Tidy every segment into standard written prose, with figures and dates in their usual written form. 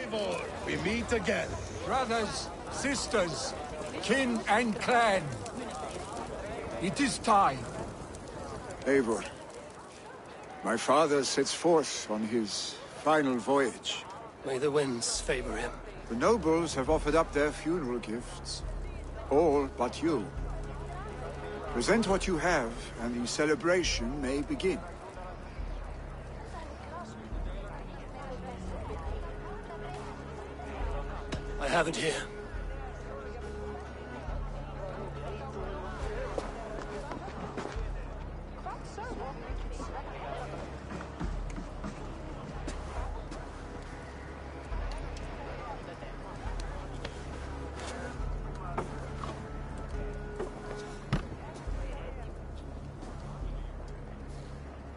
Eivor, we meet again. Brothers, sisters, kin and clan. It is time. Eivor, my father sets forth on his final voyage. May the winds favor him. The nobles have offered up their funeral gifts. All but you. Present what you have, and the celebration may begin. I have it here.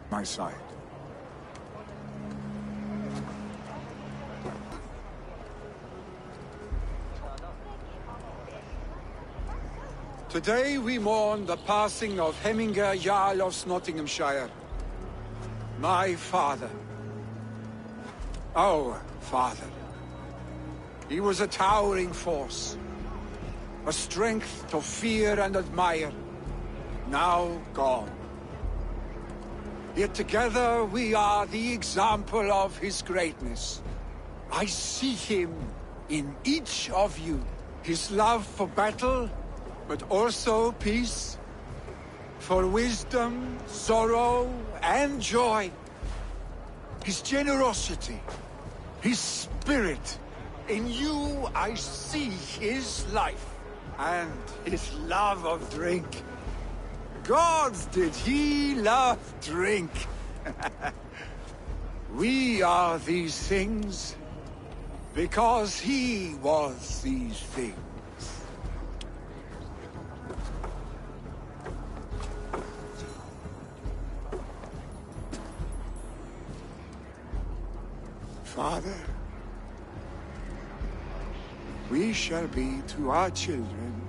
My side. Today we mourn the passing of Hemminger Jarl of Nottinghamshire. My father. Our father. He was a towering force. A strength to fear and admire. Now gone. Yet together we are the example of his greatness. I see him in each of you. His love for battle, but also peace. For wisdom, sorrow, and joy. His generosity, his spirit. In you I see his life, and his love of drink. Gods, did he love drink! We are these things because he was these things. Father, we shall be to our children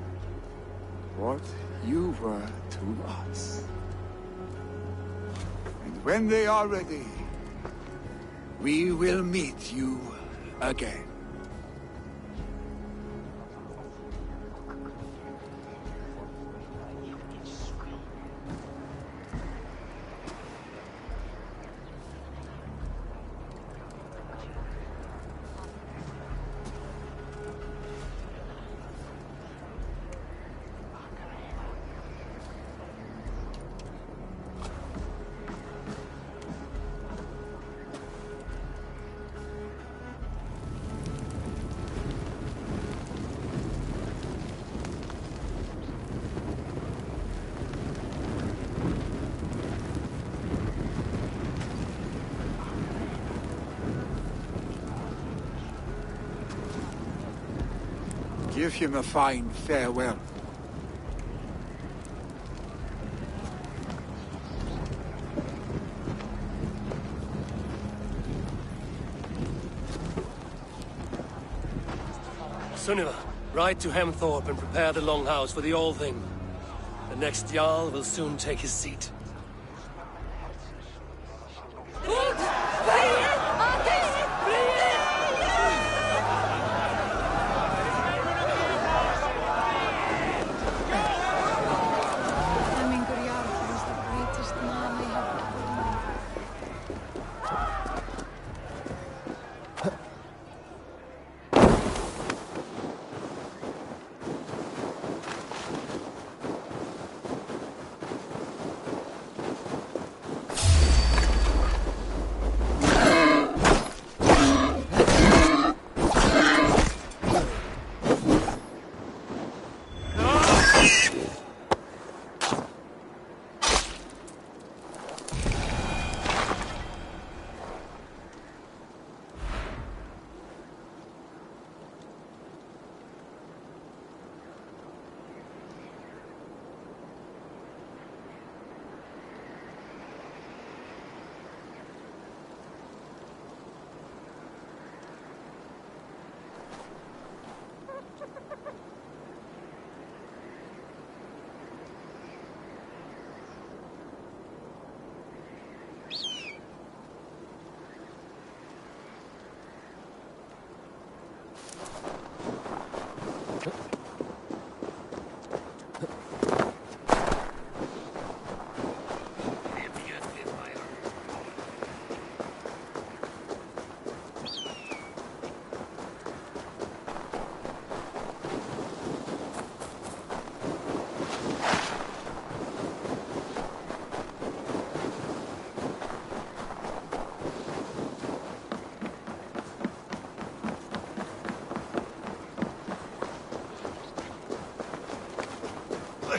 what you were to us. And when they are ready, we will meet you again. Give him a fine farewell. Sunniva, ride to Hemthorpe and prepare the Longhouse for the Althing. The next Jarl will soon take his seat.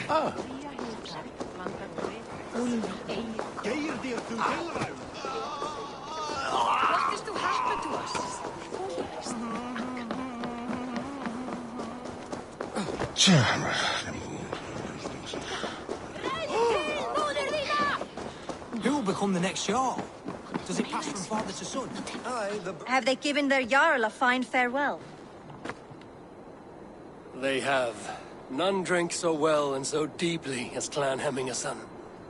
What is to happen to us? Who will become the next Jarl? Does it pass from father to son? Have they given their Jarl a fine farewell? They have. None drink so well and so deeply as Clan Hemmingason.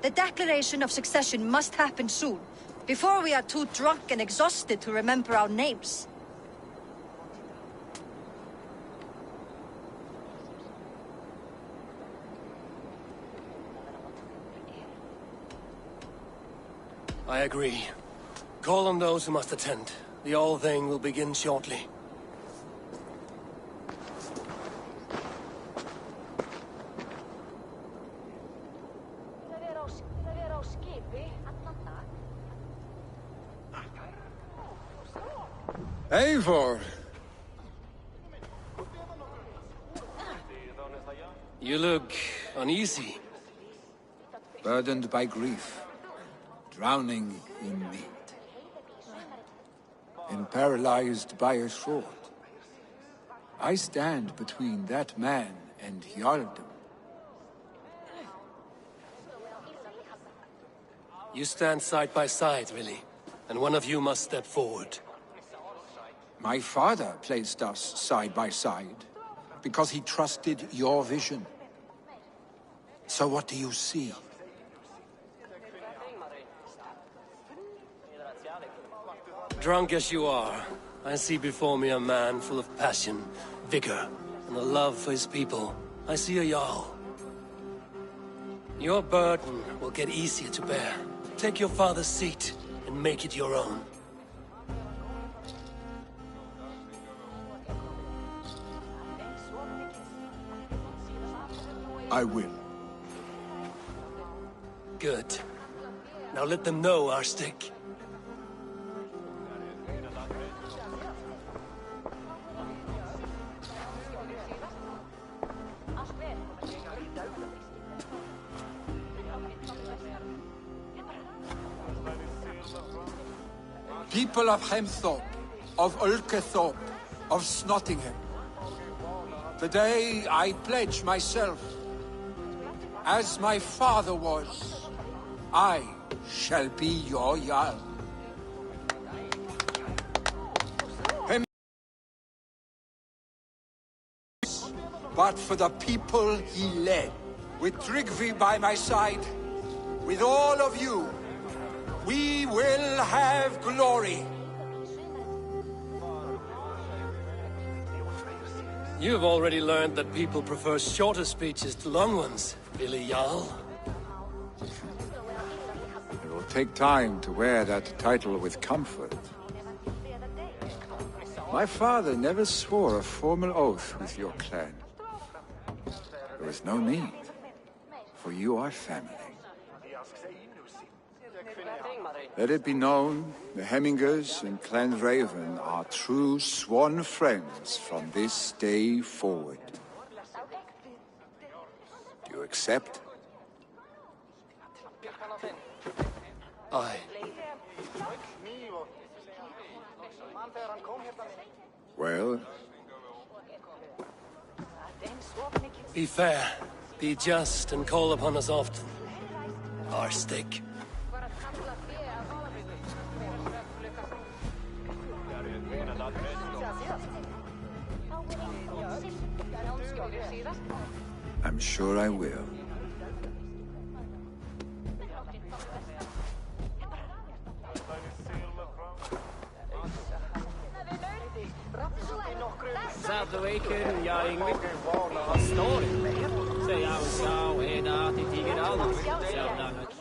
The declaration of succession must happen soon, before we are too drunk and exhausted to remember our names. I agree. Call on those who must attend. The All Thing will begin shortly. Eivor! You look uneasy. Burdened by grief, drowning in meat, and paralyzed by a sword. I stand between that man and Jarldom. You stand side by side, really, and one of you must step forward. My father placed us side by side because he trusted your vision. So what do you see? Drunk as you are, I see before me a man full of passion, vigor, and a love for his people. I see a Jarl. Your burden will get easier to bear. Take your father's seat and make it your own. I will. Good. Now let them know our stick. People of Hemthorpe, of Ulkethorpe, of Snottingham. Today I pledge myself. As my father was, I shall be your Jarl. But for the people he led, with Tryggvi by my side, with all of you, we will have glory. You've already learned that people prefer shorter speeches to long ones, Billy Jarl. It will take time to wear that title with comfort. My father never swore a formal oath with your clan. There is no need, for you are family. Let it be known, the Hemmingers and Clan Raven are true sworn friends from this day forward. Do you accept? Aye. Well, Be fair, be just, and call upon us often. Our stick. I'm sure I will. Zadweken, ja, Ingrid. Wat story? Zeg jou zo, en dat die dingen alles. Zo dan het.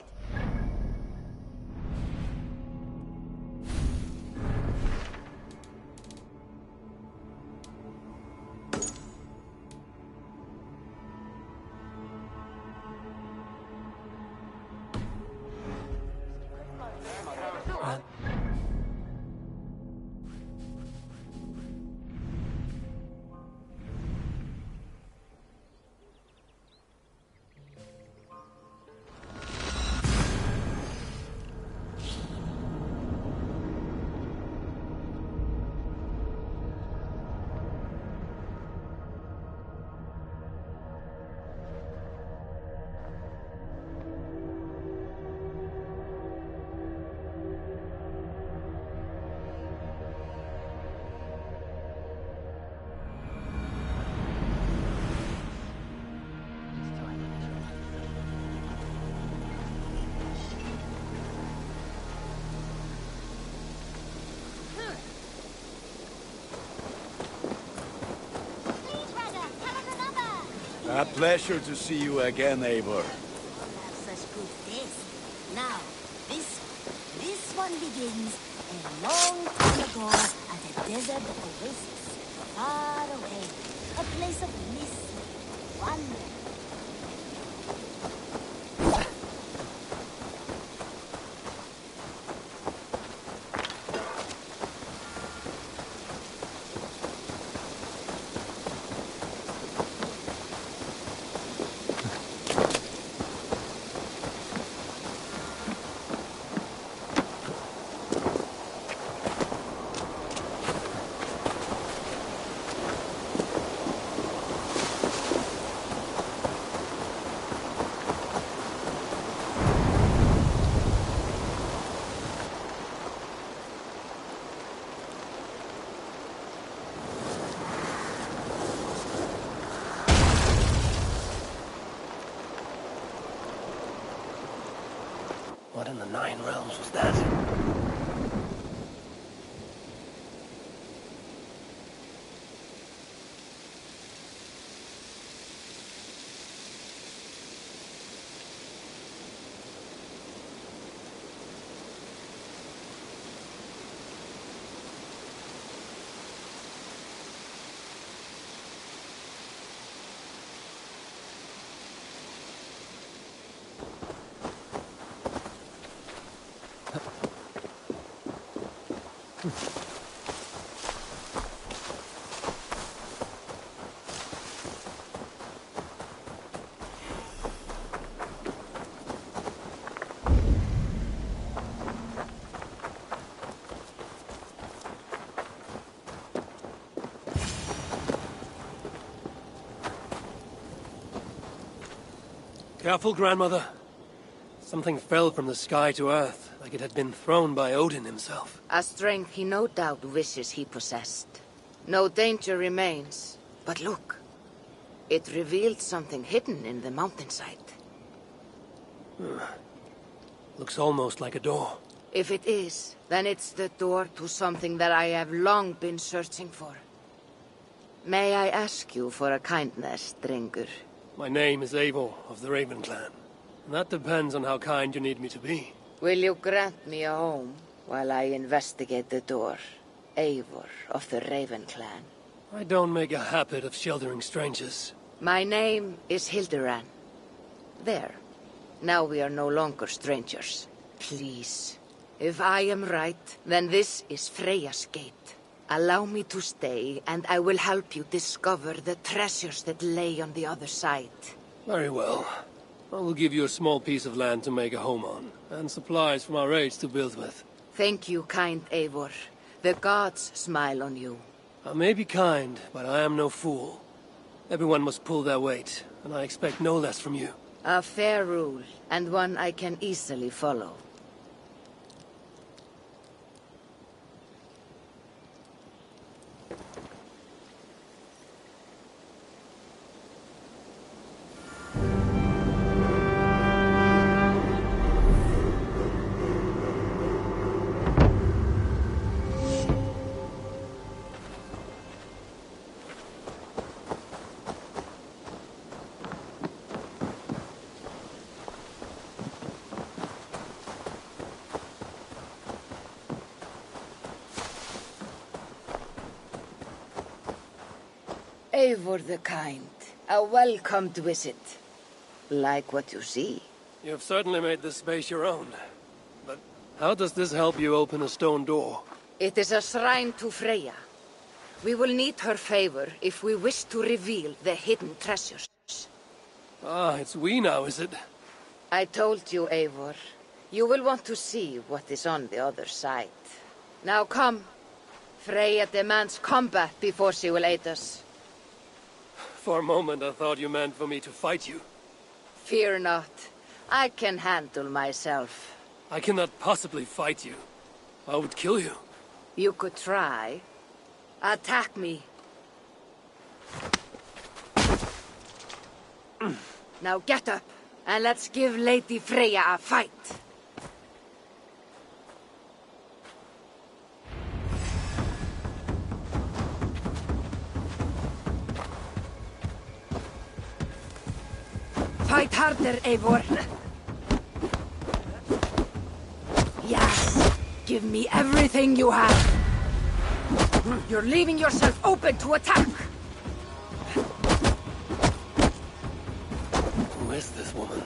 A pleasure to see you again, Eivor. Have such good taste. Now, this one begins a long time ago at a desert oasis, far away, a place of mystery, wonder. What in the Nine Realms was that? Careful, grandmother. Something fell from the sky to earth, like it had been thrown by Odin himself. A strength he no doubt wishes he possessed. No danger remains. But look. It revealed something hidden in the mountainside. Looks almost like a door. If it is, then it's the door to something that I have long been searching for. May I ask you for a kindness, Drengur? My name is Eivor of the Raven Clan. And that depends on how kind you need me to be. Will you grant me a home while I investigate the door? Eivor of the Raven Clan. I don't make a habit of sheltering strangers. My name is Hilderan. There. Now we are no longer strangers. Please. If I am right, then this is Freya's gate. Allow me to stay, and I will help you discover the treasures that lay on the other side. Very well. I will give you a small piece of land to make a home on, and supplies from our raids to build with. Thank you, kind Eivor. The gods smile on you. I may be kind, but I am no fool. Everyone must pull their weight, and I expect no less from you. A fair rule, and one I can easily follow. Eivor the Kind, a welcomed visit. Like what you see. You have certainly made this space your own. But how does this help you open a stone door? It is a shrine to Freya. We will need her favor if we wish to reveal the hidden treasures. Ah, it's we now, is it? I told you, Eivor. You will want to see what is on the other side. Now come. Freya demands combat before she will aid us. For a moment, I thought you meant for me to fight you. Fear not. I can handle myself. I cannot possibly fight you. I would kill you. You could try. Attack me. Now get up, and let's give Lady Freya a fight. Fight harder, Eivor. Yes. Give me everything you have. You're leaving yourself open to attack. Who is this woman?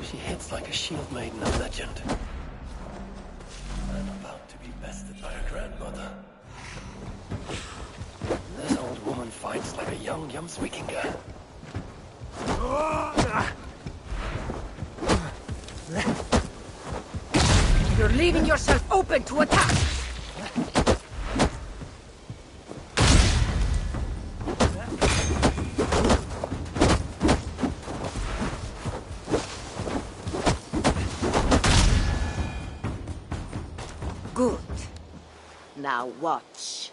She hits like a shield maiden of legend. I'm about to be bested by her grandmother. This old woman fights like a young Jomsvikinga. You're leaving yourself open to attack. Good. Now watch.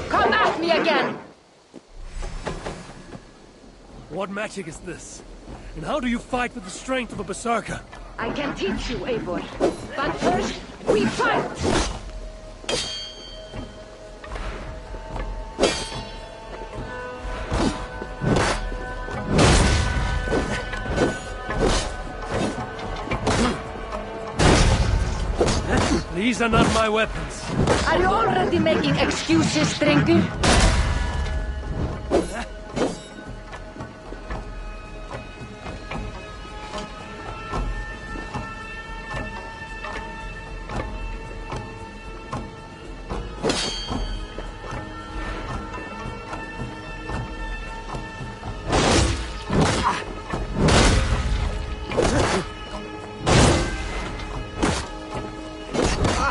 Come at me again! What magic is this? And how do you fight with the strength of a berserker? I can teach you, Eivor. But first, we fight! These are not my weapons. Are you already making excuses, Strengur?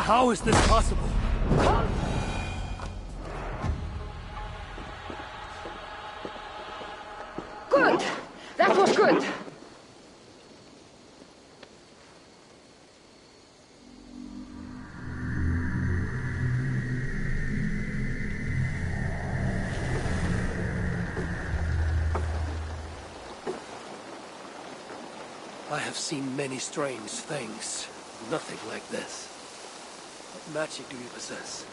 How is this possible? Good! That was good! I have seen many strange things. Nothing like this. What magic do you possess?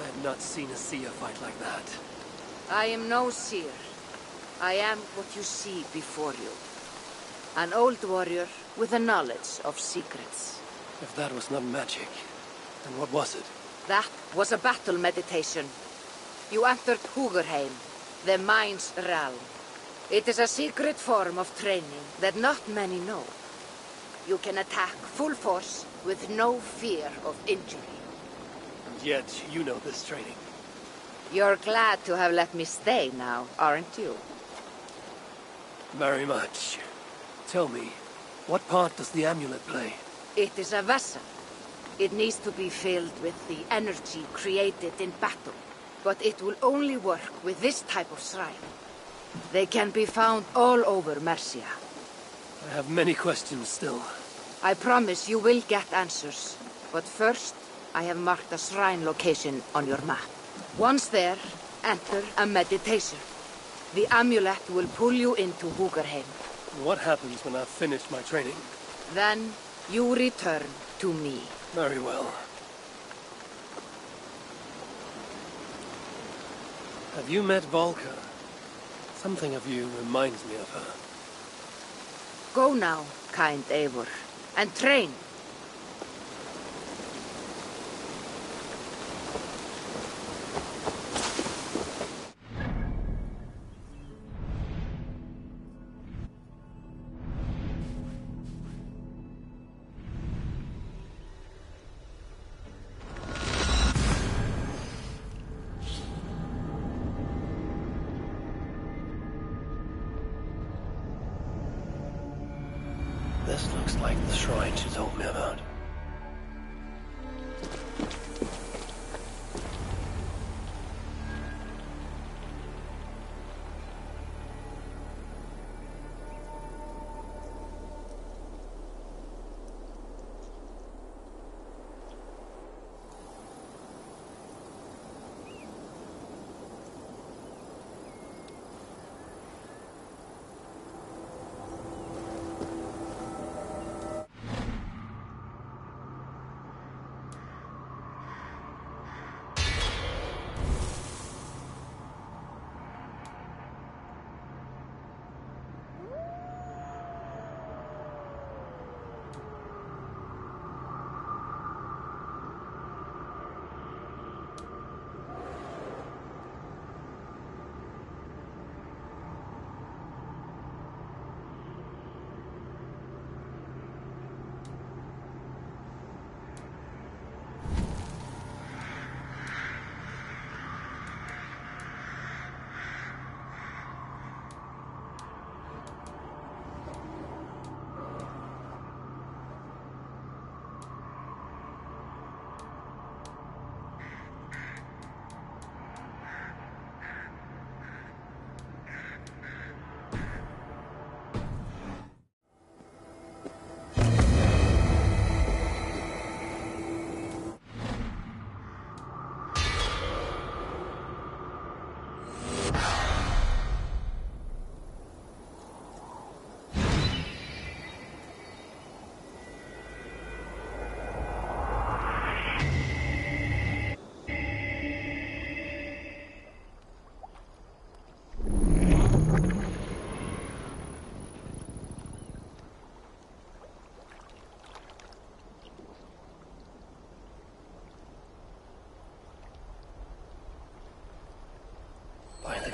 I have not seen a seer fight like that. I am no seer. I am what you see before you. An old warrior with a knowledge of secrets. If that was not magic, then what was it? That was a battle meditation. You entered Hugerheim, the mind's realm. It is a secret form of training that not many know. You can attack full force with no fear of injury. And yet, you know this training. You're glad to have let me stay now, aren't you? Very much. Tell me, what part does the amulet play? It is a vessel. It needs to be filled with the energy created in battle. But it will only work with this type of shrine. They can be found all over Mercia. I have many questions still. I promise you will get answers. But first, I have marked a shrine location on your map. Once there, enter a meditation. The amulet will pull you into Hugerheim. What happens when I've finished my training? Then, you return to me. Very well. Have you met Volker? Something of you reminds me of her. Go now, kind Eivor, and train. This looks like the shrine she told me about.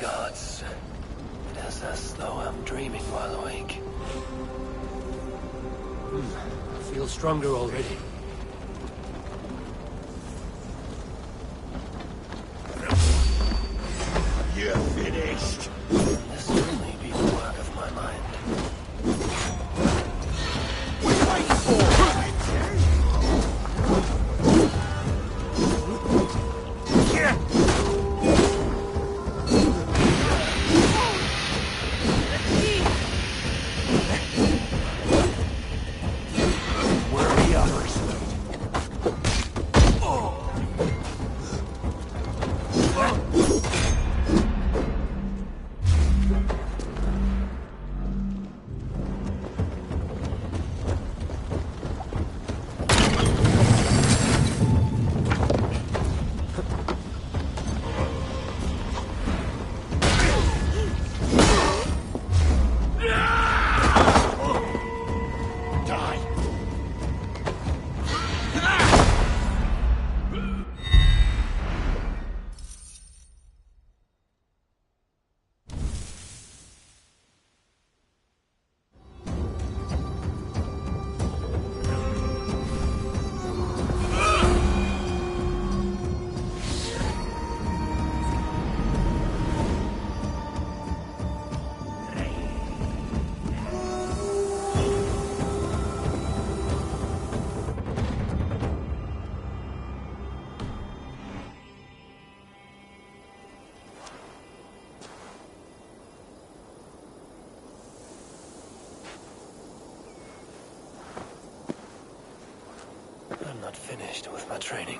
gods. It is as though I'm dreaming while awake. I feel stronger already. You're finished. This will only be the work of my mind. What are you waiting for? I'm not finished with my training.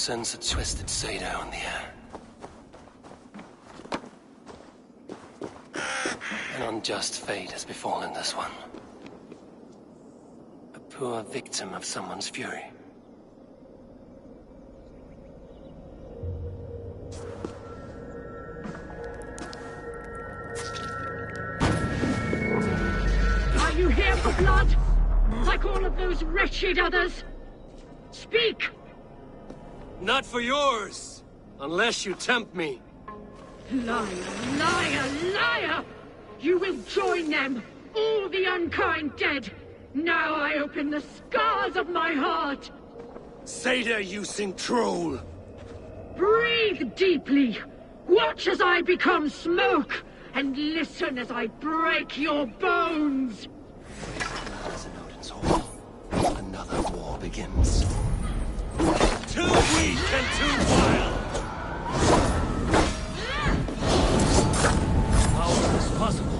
sense a twisted Seder on the air. An unjust fate has befallen this one. A poor victim of someone's fury. Are you here for blood? Like all of those wretched others? Speak! Not for yours, unless you tempt me. Liar, liar, liar! You will join them, all the unkind dead. Now I open the scars of my heart. Seder, you sing troll. Breathe deeply. Watch as I become smoke, and listen as I break your bones. As in Odin's hall, another war begins. Too weak and too wild! How is this possible?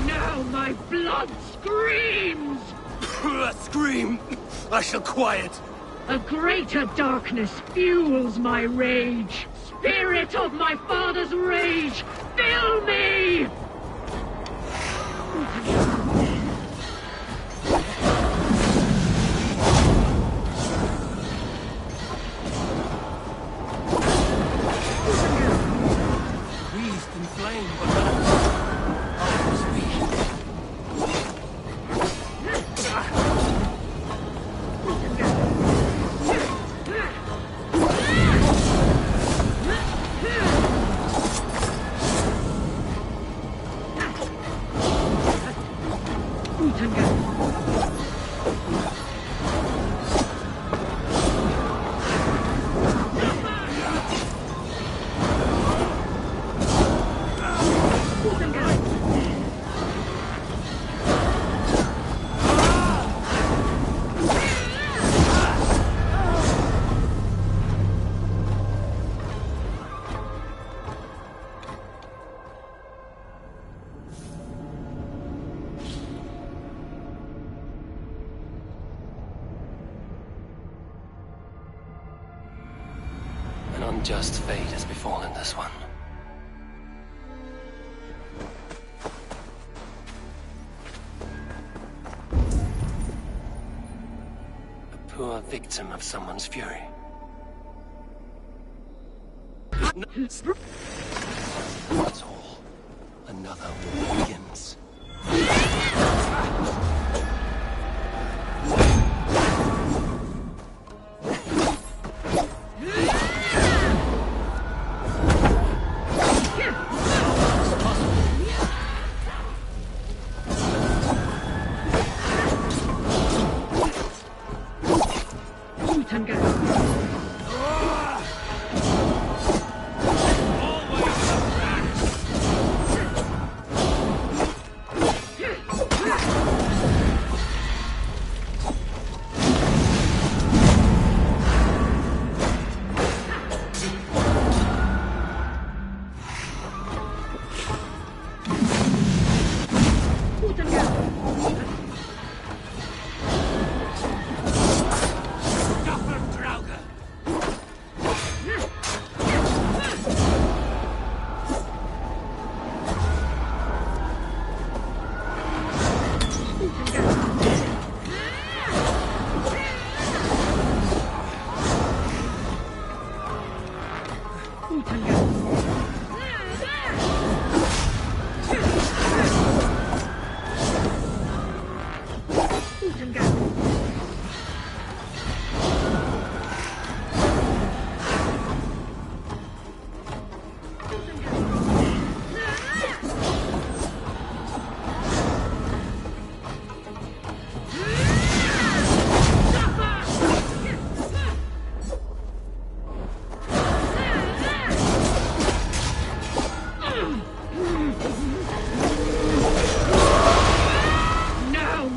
Now my blood screams! Scream! I shall quiet. A greater darkness fuels my rage. Spirit of my father's rage, fill me! Wreathed in flame, but not An unjust fate has befallen this one. A poor victim of someone's fury. That's all. Another war begins.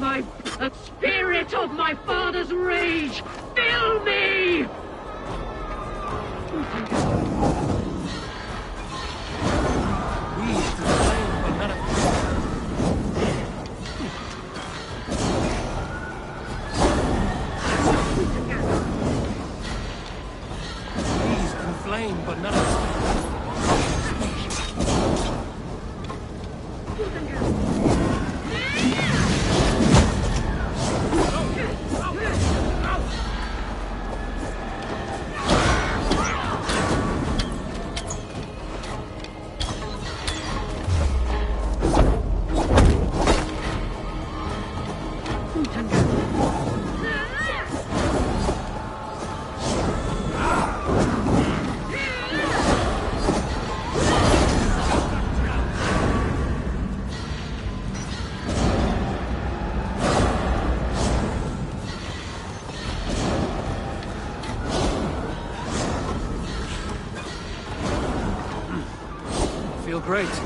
my spirit of my father's rage! Fill me! But none of feel great. Too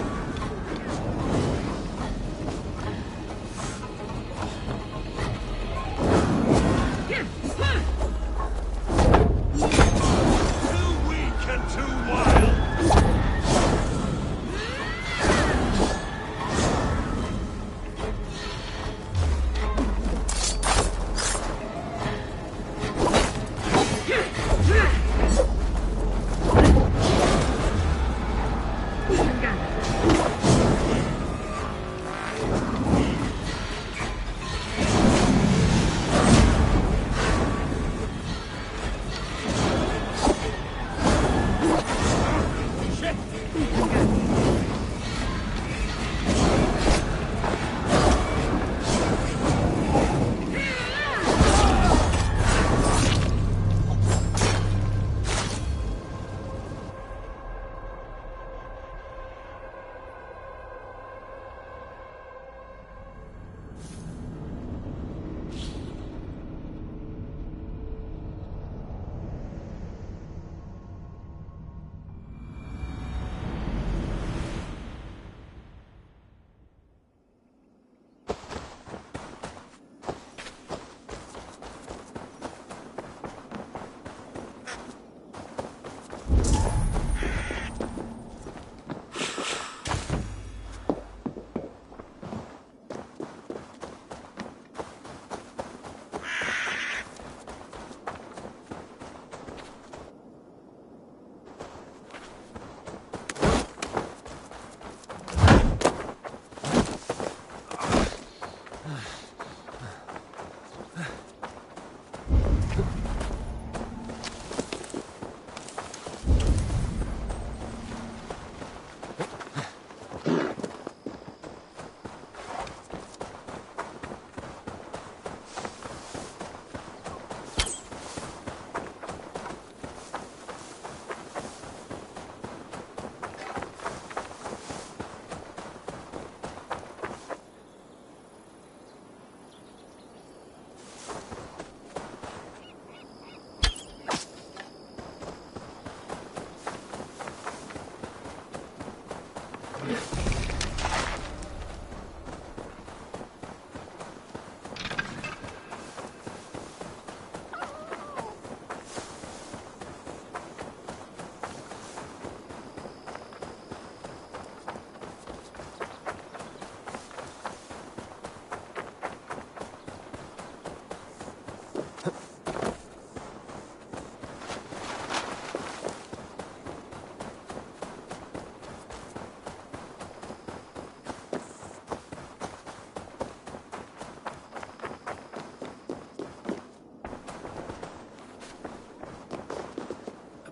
weak and too wild.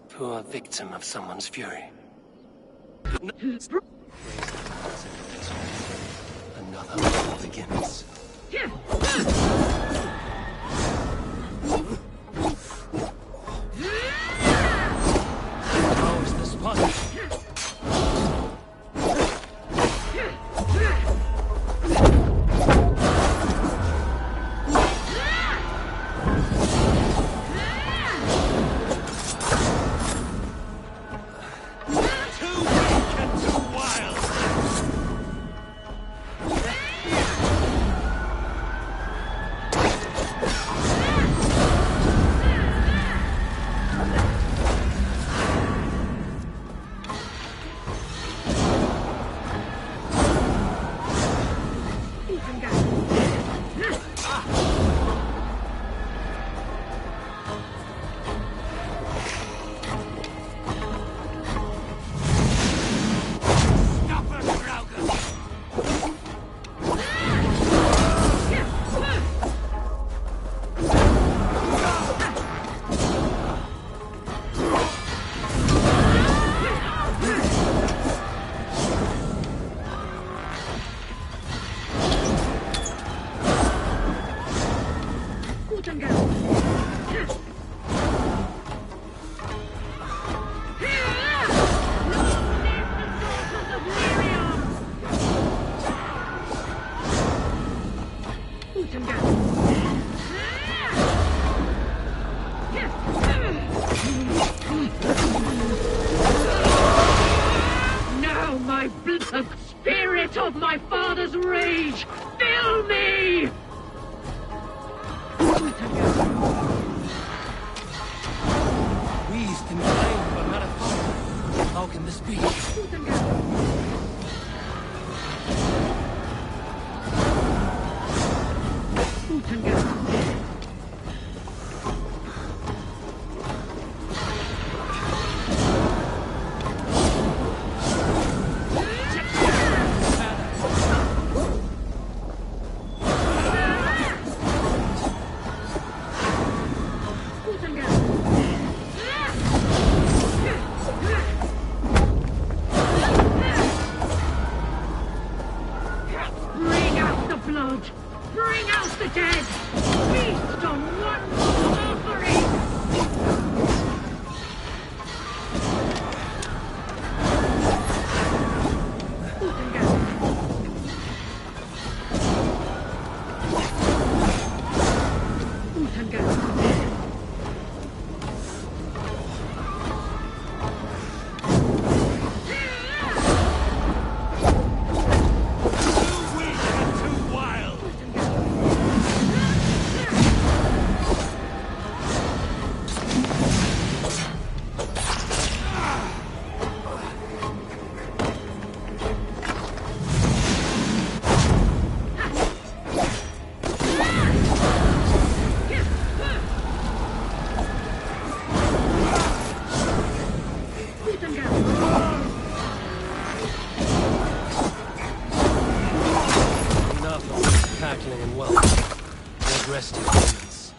Poor victim of someone's fury. Another war begins. How is this possible? Now my blood, spirit of my father's rage, fill me! We's can claim, but not a foe. How can this be? Bring out the blood! Bring out the dead! Feast on one more offering! Too weak and too wild. Enough of this cackling and welcome. Get rest your demons.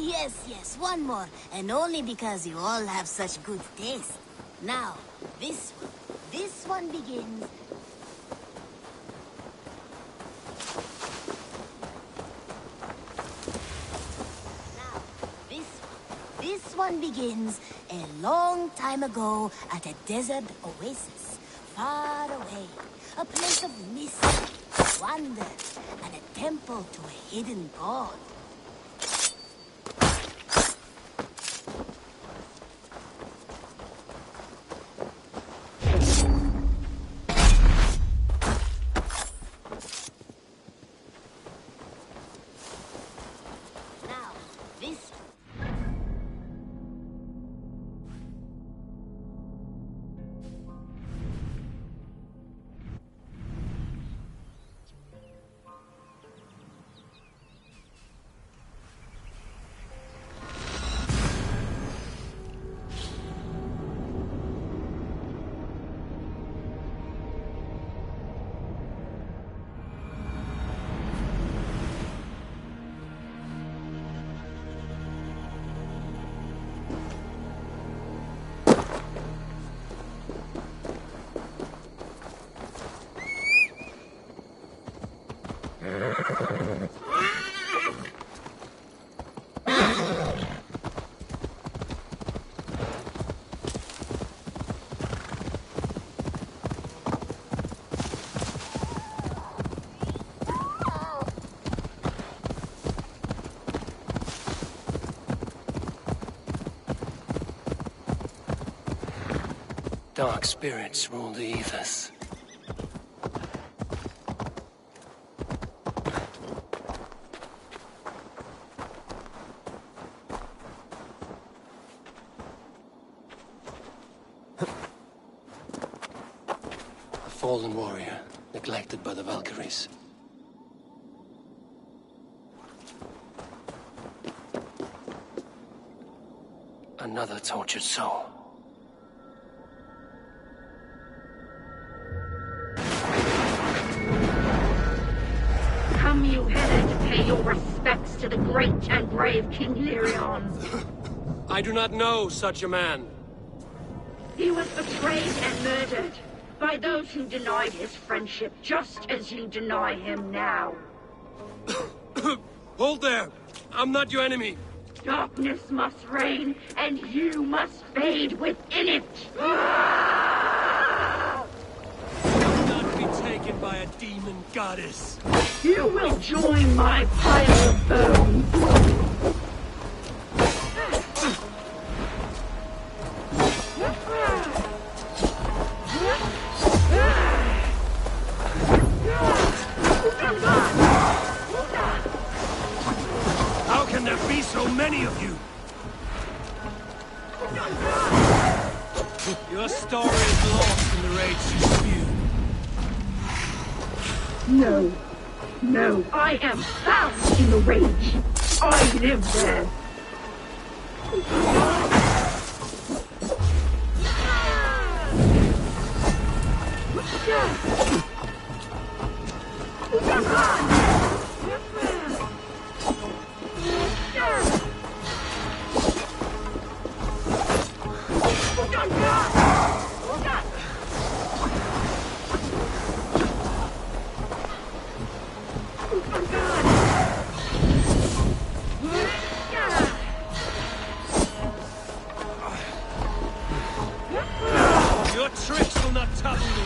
Yes, one more. And only because you all have such good taste. Now, this one begins... Now, this one begins a long time ago at a desert oasis, far away. A place of mystery, wonder, and a temple to a hidden god. Dark spirits rule the ethers. A fallen warrior, neglected by the Valkyries. Another tortured soul. Come, you headed to pay your respects to the great and brave King Lyrion. I do not know such a man. He was betrayed and murdered by those who denied his friendship, just as you deny him now. Hold there! I'm not your enemy! Darkness must reign, and you must fade within it! Not be taken by a demon goddess! You will join my pile of bones! How can there be so many of you? Your story is lost in the rage you spew. No, I am found in the rage. I live there. Your tricks will not topple me.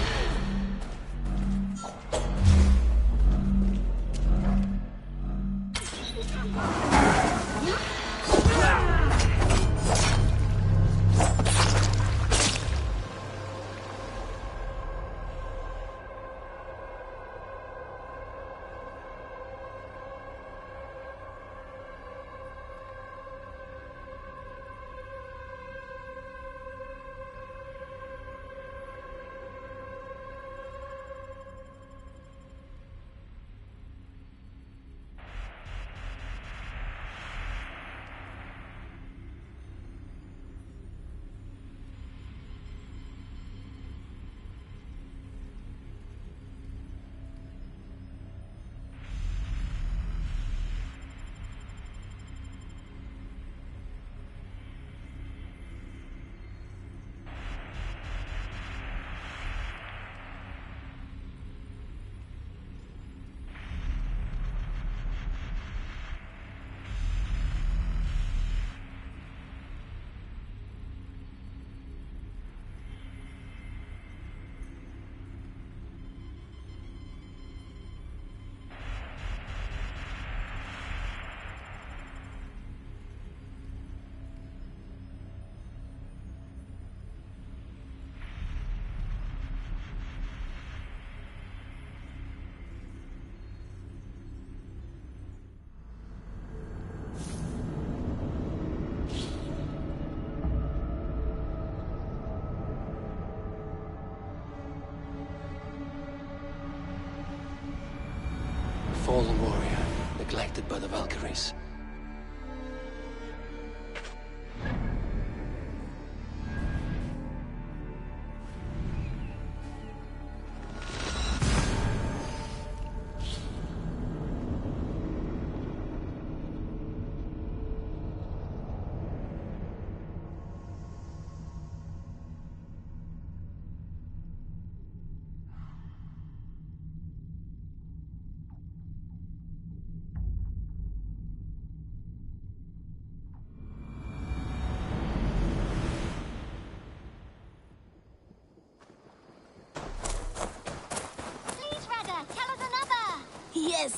fallen warrior, neglected by the Valkyries.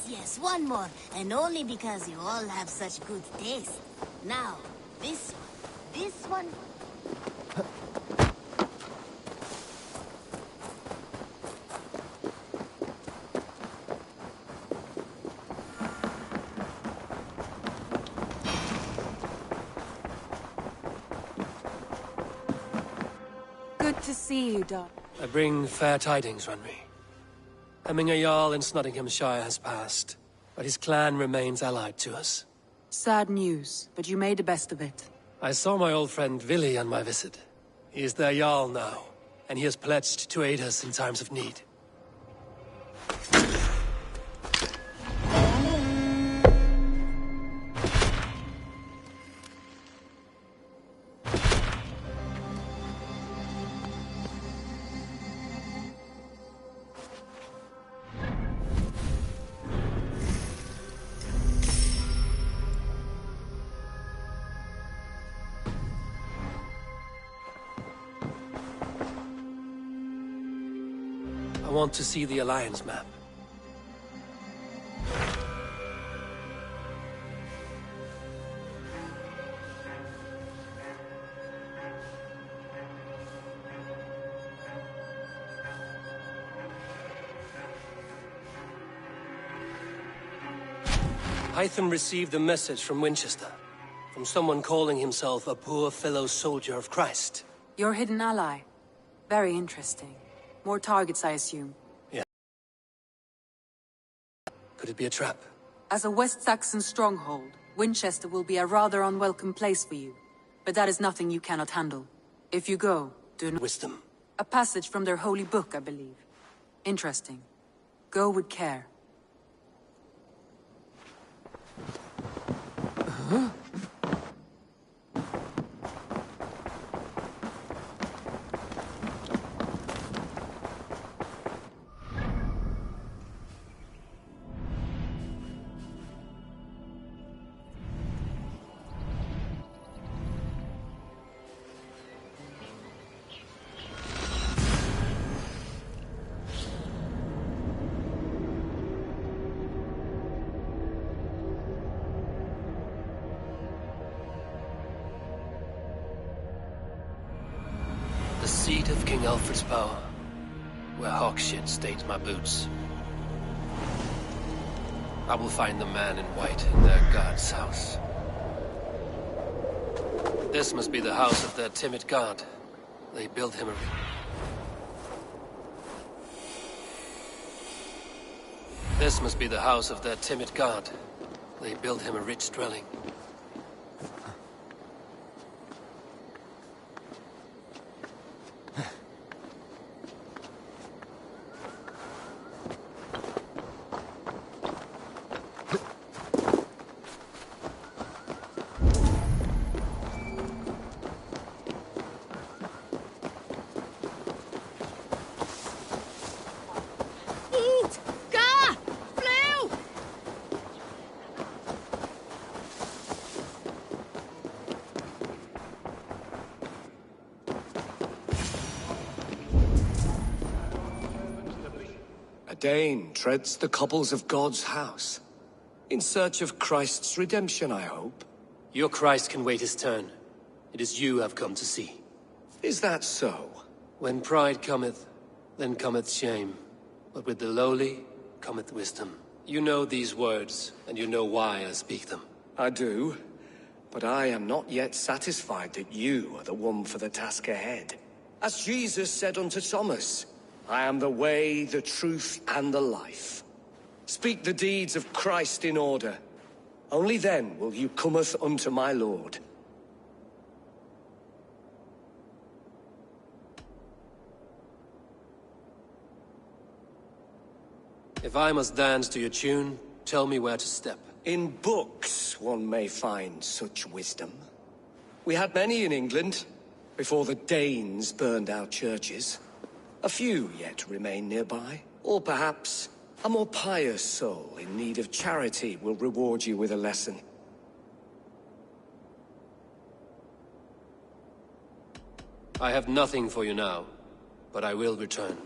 Yes, one more. And only because you all have such good taste. Now, this one. This one. Good to see you, Doc. I bring fair tidings, Renry. Hemminger Jarl in Nottinghamshire has passed, but his clan remains allied to us. Sad news, but you made the best of it. I saw my old friend Vili on my visit. He is their Jarl now, and he has pledged to aid us in times of need. I want to see the Alliance map. Hytham received a message from Winchester, from someone calling himself a poor fellow soldier of Christ. Your hidden ally. Very interesting. More targets, I assume. Yeah. Could it be a trap? As a West Saxon stronghold, Winchester will be a rather unwelcome place for you. But that is nothing you cannot handle. If you go, do not— Wisdom. A passage from their holy book, I believe. Interesting. Go with care. The seat of King Alfred's power, where Hawkshit stains my boots. I will find the man in white in their god's house. This must be the house of their timid god. They built him a... This must be the house of their timid god. They built him a rich dwelling. A Dane treads the cobbles of God's house. In search of Christ's redemption, I hope. Your Christ can wait his turn. It is you I've come to see. Is that so? When pride cometh, then cometh shame. But with the lowly cometh wisdom. You know these words, and you know why I speak them. I do. But I am not yet satisfied that you are the one for the task ahead. As Jesus said unto Thomas, I am the way, the truth, and the life. Speak the deeds of Christ in order. Only then will you cometh unto my lord. If I must dance to your tune, tell me where to step. In books one may find such wisdom. We had many in England, before the Danes burned our churches. A few yet remain nearby. Or perhaps a more pious soul in need of charity will reward you with a lesson. I have nothing for you now, but I will return.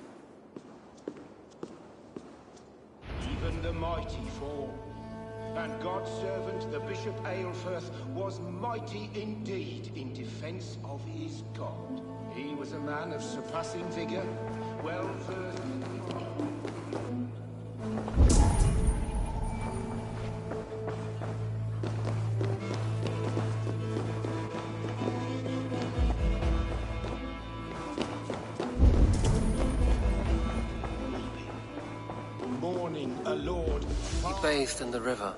Even the mighty fall. And God's servant, the Bishop Aelfirth, was mighty indeed in defense of his God. He was a man of surpassing vigor, well versed in mourning a lord. He bathed in the river,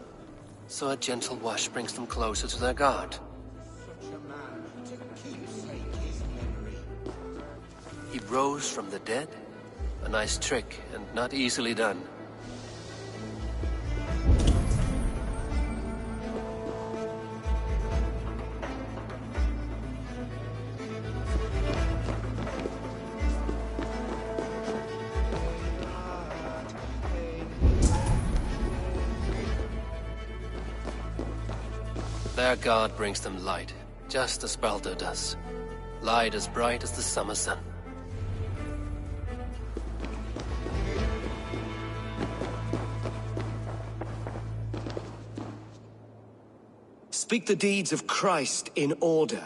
so a gentle wash brings them closer to their God. Such a man to keepsake his memory. He rose from the dead? A nice trick, and not easily done. Their God brings them light, just as Baldur does. Light as bright as the summer sun. Speak the deeds of Christ in order.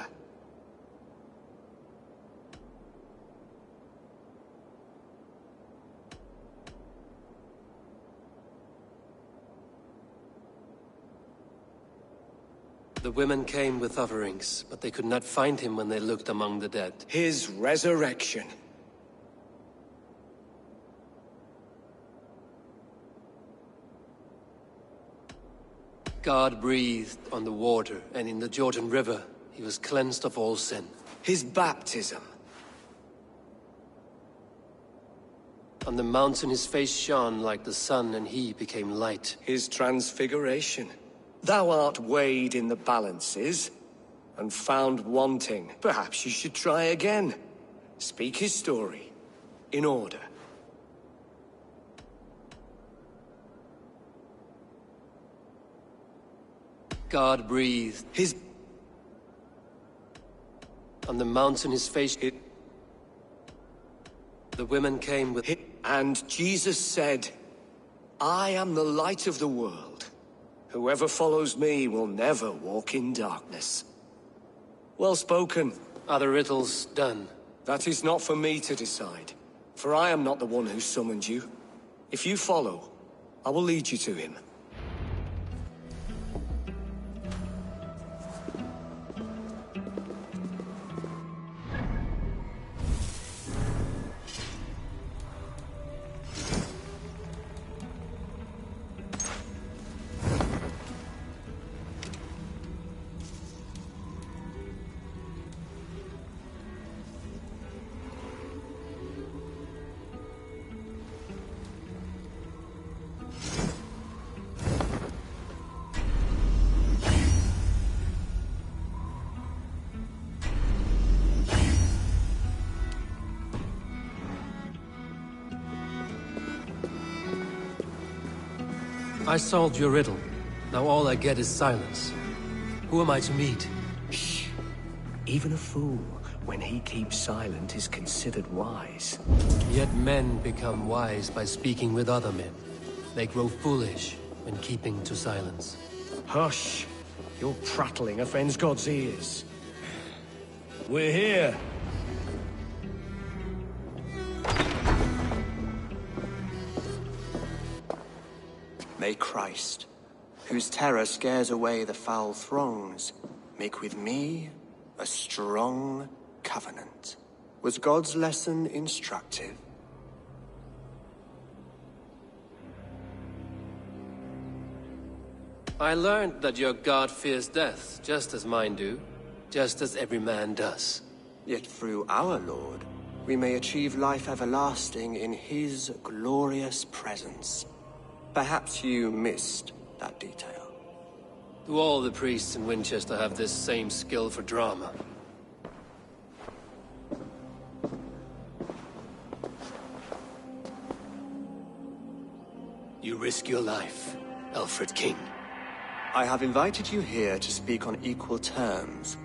The women came with offerings, but they could not find him when they looked among the dead. His resurrection. God breathed on the water, and in the Jordan River, he was cleansed of all sin. His baptism. On the mountain his face shone like the sun, and he became light. His transfiguration. Thou art weighed in the balances, and found wanting. Perhaps you should try again. Speak his story, in order. God breathed. On the mountain his face... The women came with... And Jesus said, I am the light of the world. Whoever follows me will never walk in darkness. Well spoken. Are the riddles done? That is not for me to decide, for I am not the one who summoned you. If you follow, I will lead you to him. I solved your riddle. Now all I get is silence. Who am I to meet? Shh. Even a fool, when he keeps silent, is considered wise. Yet men become wise by speaking with other men. They grow foolish when keeping to silence. Hush! Your prattling offends God's ears. We're here. May Christ, whose terror scares away the foul throngs, make with me a strong covenant. Was God's lesson instructive? I learned that your god fears death, just as mine do. Just as every man does. Yet through our Lord, we may achieve life everlasting in his glorious presence. Perhaps you missed that detail. Do all the priests in Winchester have this same skill for drama? You risk your life, Alfred King. I have invited you here to speak on equal terms.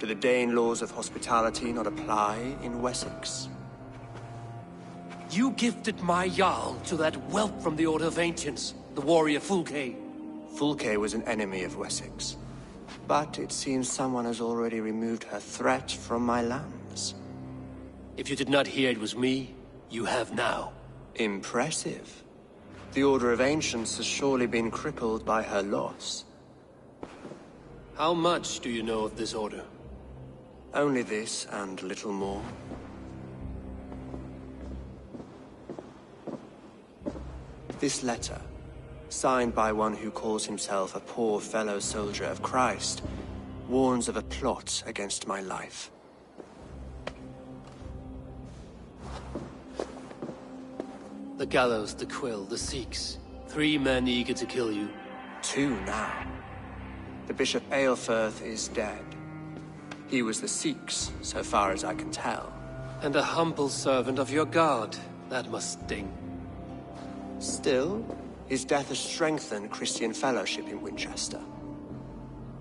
Do the Dane laws of hospitality not apply in Wessex? You gifted my Jarl to that whelp from the Order of Ancients, the warrior Fulke. Fulke was an enemy of Wessex. But it seems someone has already removed her threat from my lands. If you did not hear it was me, you have now. Impressive. The Order of Ancients has surely been crippled by her loss. How much do you know of this order? Only this and little more. This letter, signed by one who calls himself a poor fellow soldier of Christ, warns of a plot against my life. The gallows, the quill, the Sikhs. 3 men eager to kill you. 2 now. The Bishop Aelfirth is dead. He was the Sikhs, so far as I can tell. And a humble servant of your god. That must sting. Still, his death has strengthened Christian fellowship in Winchester.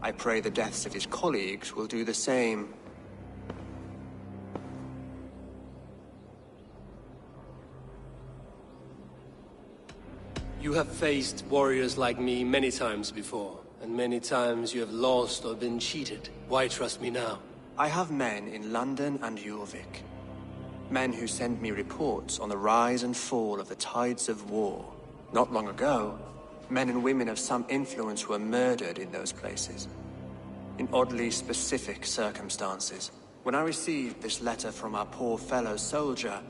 I pray the deaths of his colleagues will do the same. You have faced warriors like me many times before, and many times you have lost or been cheated. Why trust me now? I have men in London and Jorvik. Men who send me reports on the rise and fall of the tides of war. Not long ago, men and women of some influence were murdered in those places. In oddly specific circumstances. When I received this letter from our poor fellow soldier,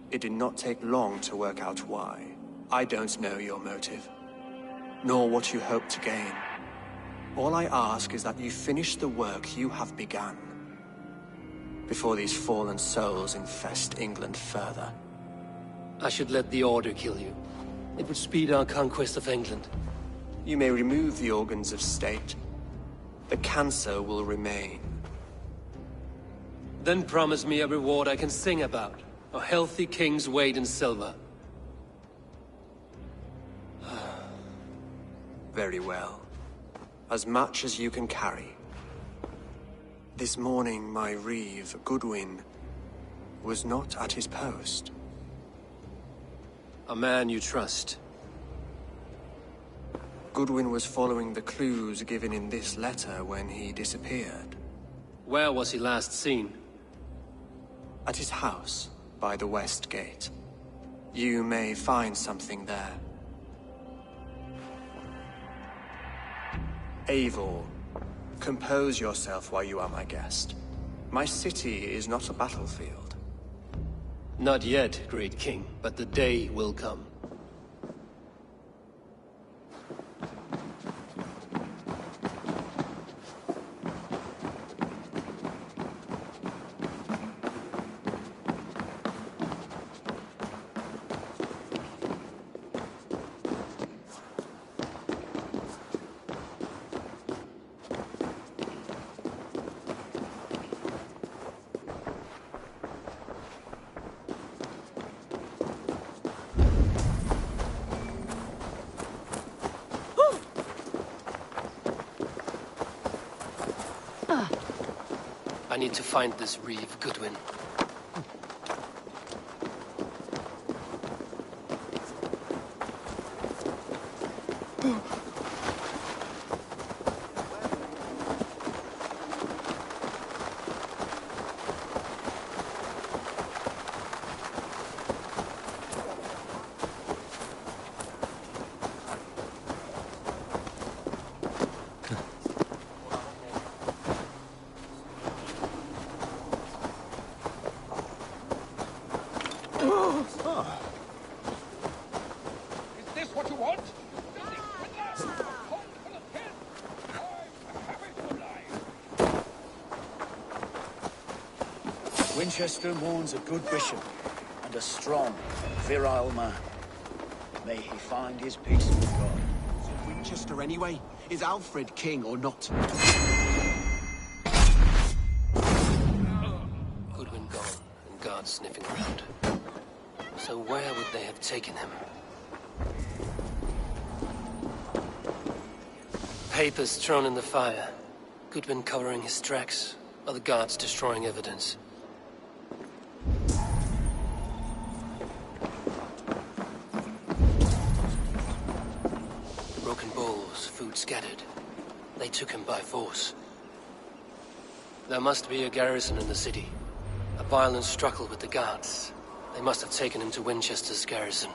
it did not take long to work out why. I don't know your motive, nor what you hope to gain. All I ask is that you finish the work you have begun, before these fallen souls infest England further. I should let the Order kill you. It would speed our conquest of England. You may remove the organs of state. The cancer will remain. Then promise me a reward I can sing about. A healthy king's weight in silver. Very well. As much as you can carry. This morning, my reeve, Goodwin, was not at his post. A man you trust. Goodwin was following the clues given in this letter when he disappeared. Where was he last seen? At his house, by the West Gate. You may find something there. Eivor, compose yourself while you are my guest. My city is not a battlefield. Not yet, great king, but the day will come. I need to find this reeve, Goodwin. Winchester mourns a good bishop and a strong, virile man. May he find his peace with God. Is it Winchester anyway? Is Alfred king or not? Goodwin gone, and guards sniffing around. So where would they have taken him? Papers thrown in the fire. Goodwin covering his tracks, other guards destroying evidence. Broken bowls, food scattered. They took him by force. There must be a garrison in the city. A violent struggle with the guards. They must have taken him to Winchester's garrison.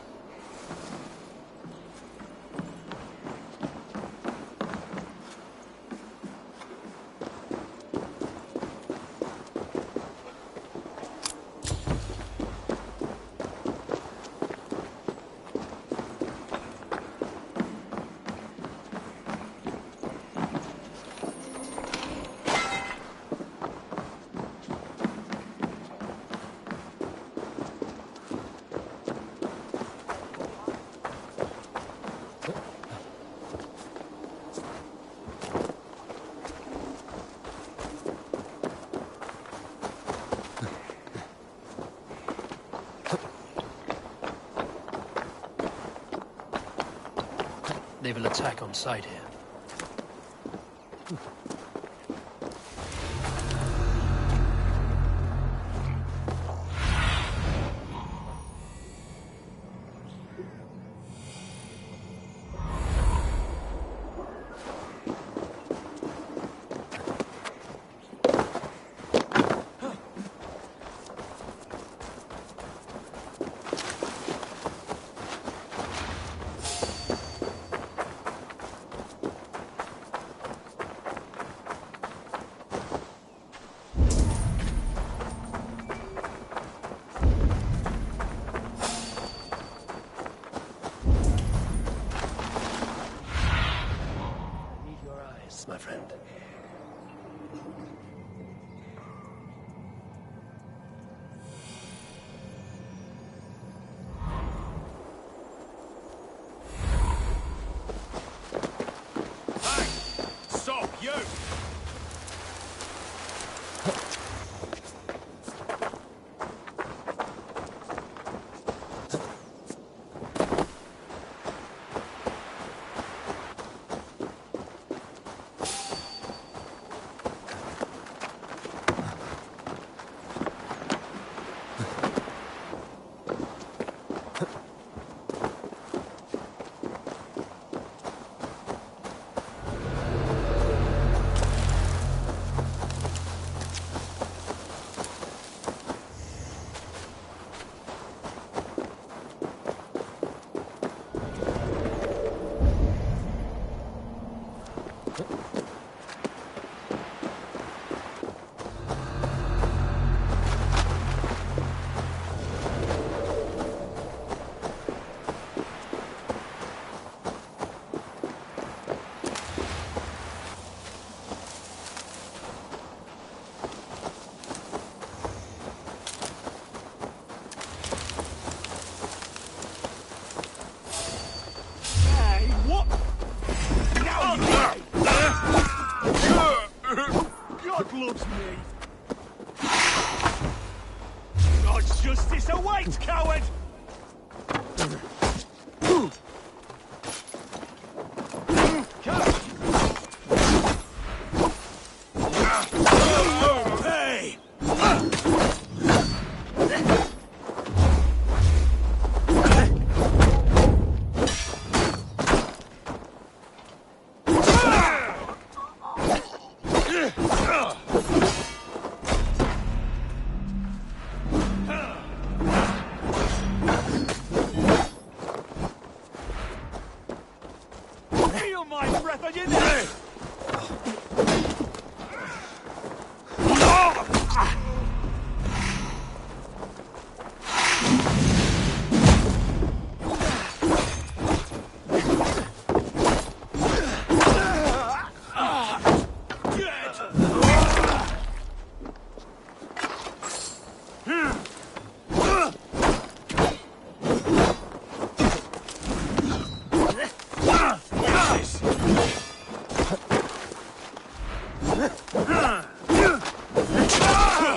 They will attack on sight here. My friend. Hey! Stop, you! God loves me. God's justice awaits, coward! Hey! Feel my breath on your neck!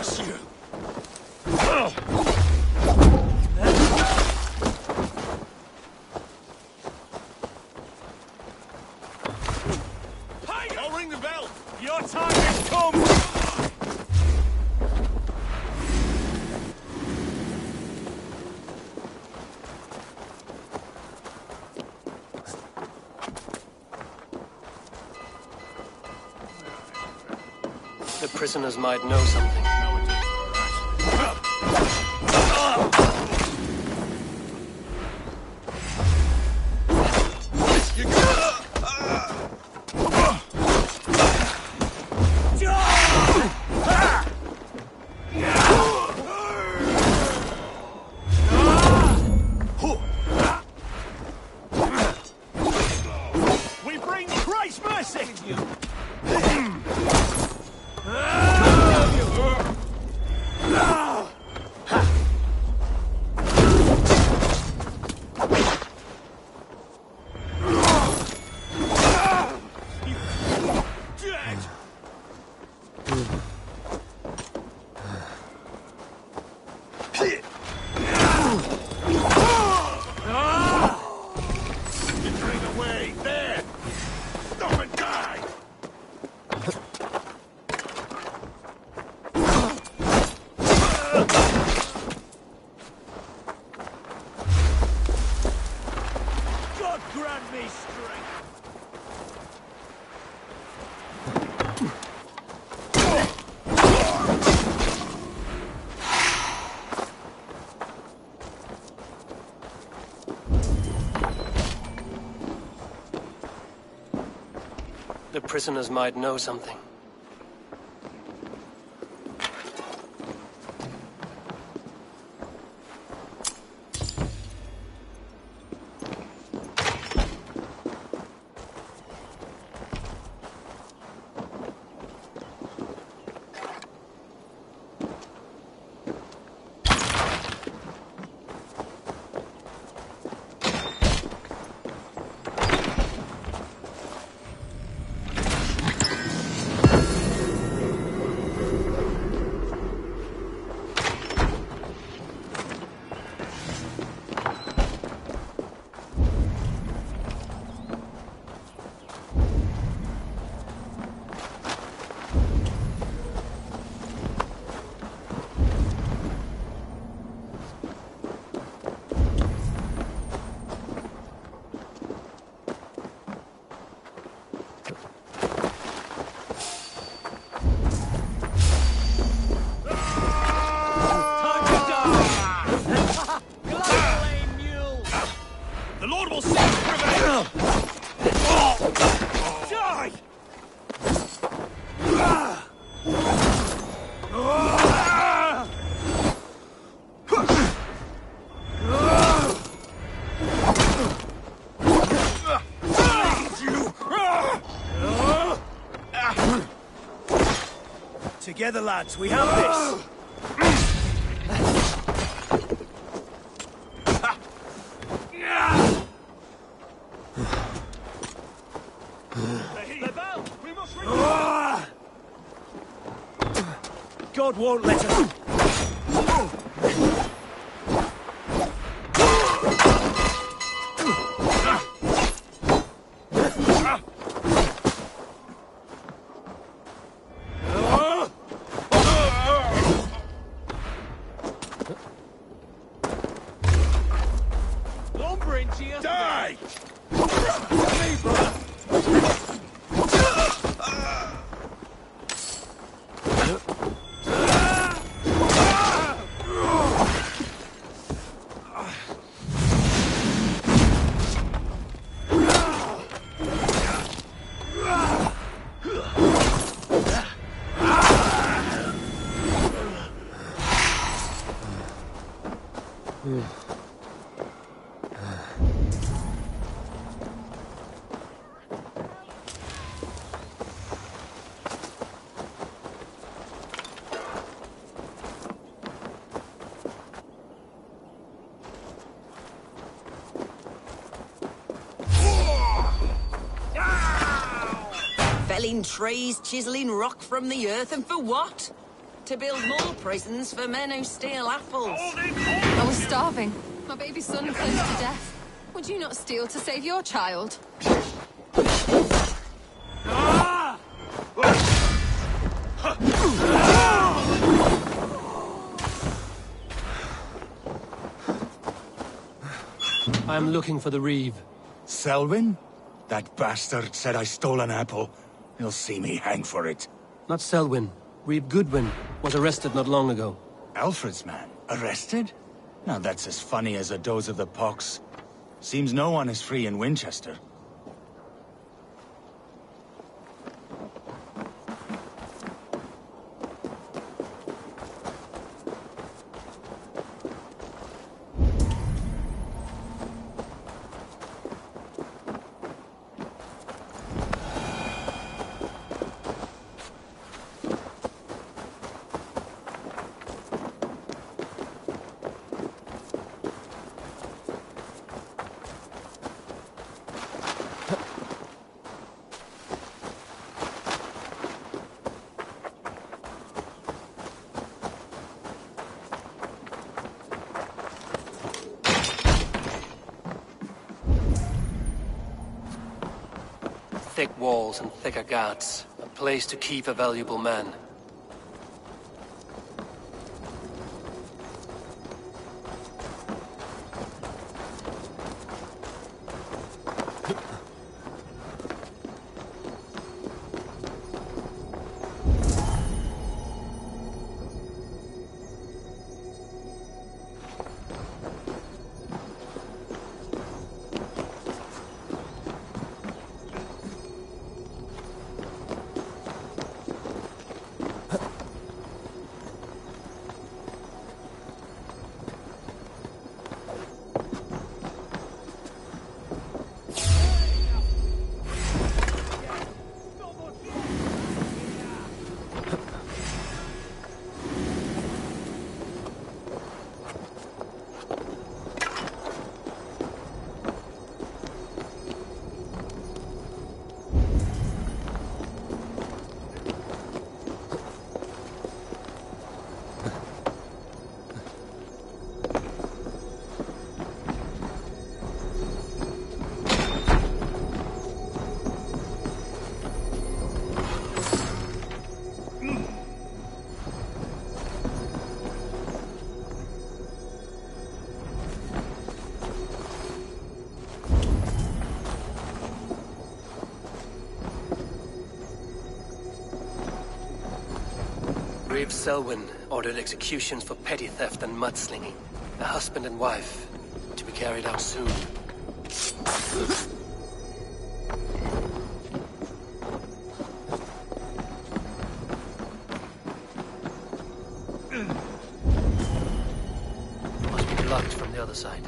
crush you! I'll ring the bell! Your time has come! The prisoners might know something. We bring Christ's mercy! Grant me strength! The prisoners might know something. Together, lads, we have this! God won't let us... Die! Felling trees, chiseling rock from the earth, and for what? to build more prisons for men who steal apples. I was starving. My baby son close to death. Would you not steal to save your child? I'm looking for the Reeve. Selwyn? That bastard said I stole an apple. He'll see me hang for it. Not Selwyn. Reeve Goodwin was arrested not long ago. Alfred's man? Arrested? Now that's as funny as a dose of the pox. Seems no one is free in Winchester. Thick walls and thicker guards. A place to keep a valuable man. Reeve Selwyn ordered executions for petty theft and mudslinging. A husband and wife, to be carried out soon. Must be blocked from the other side.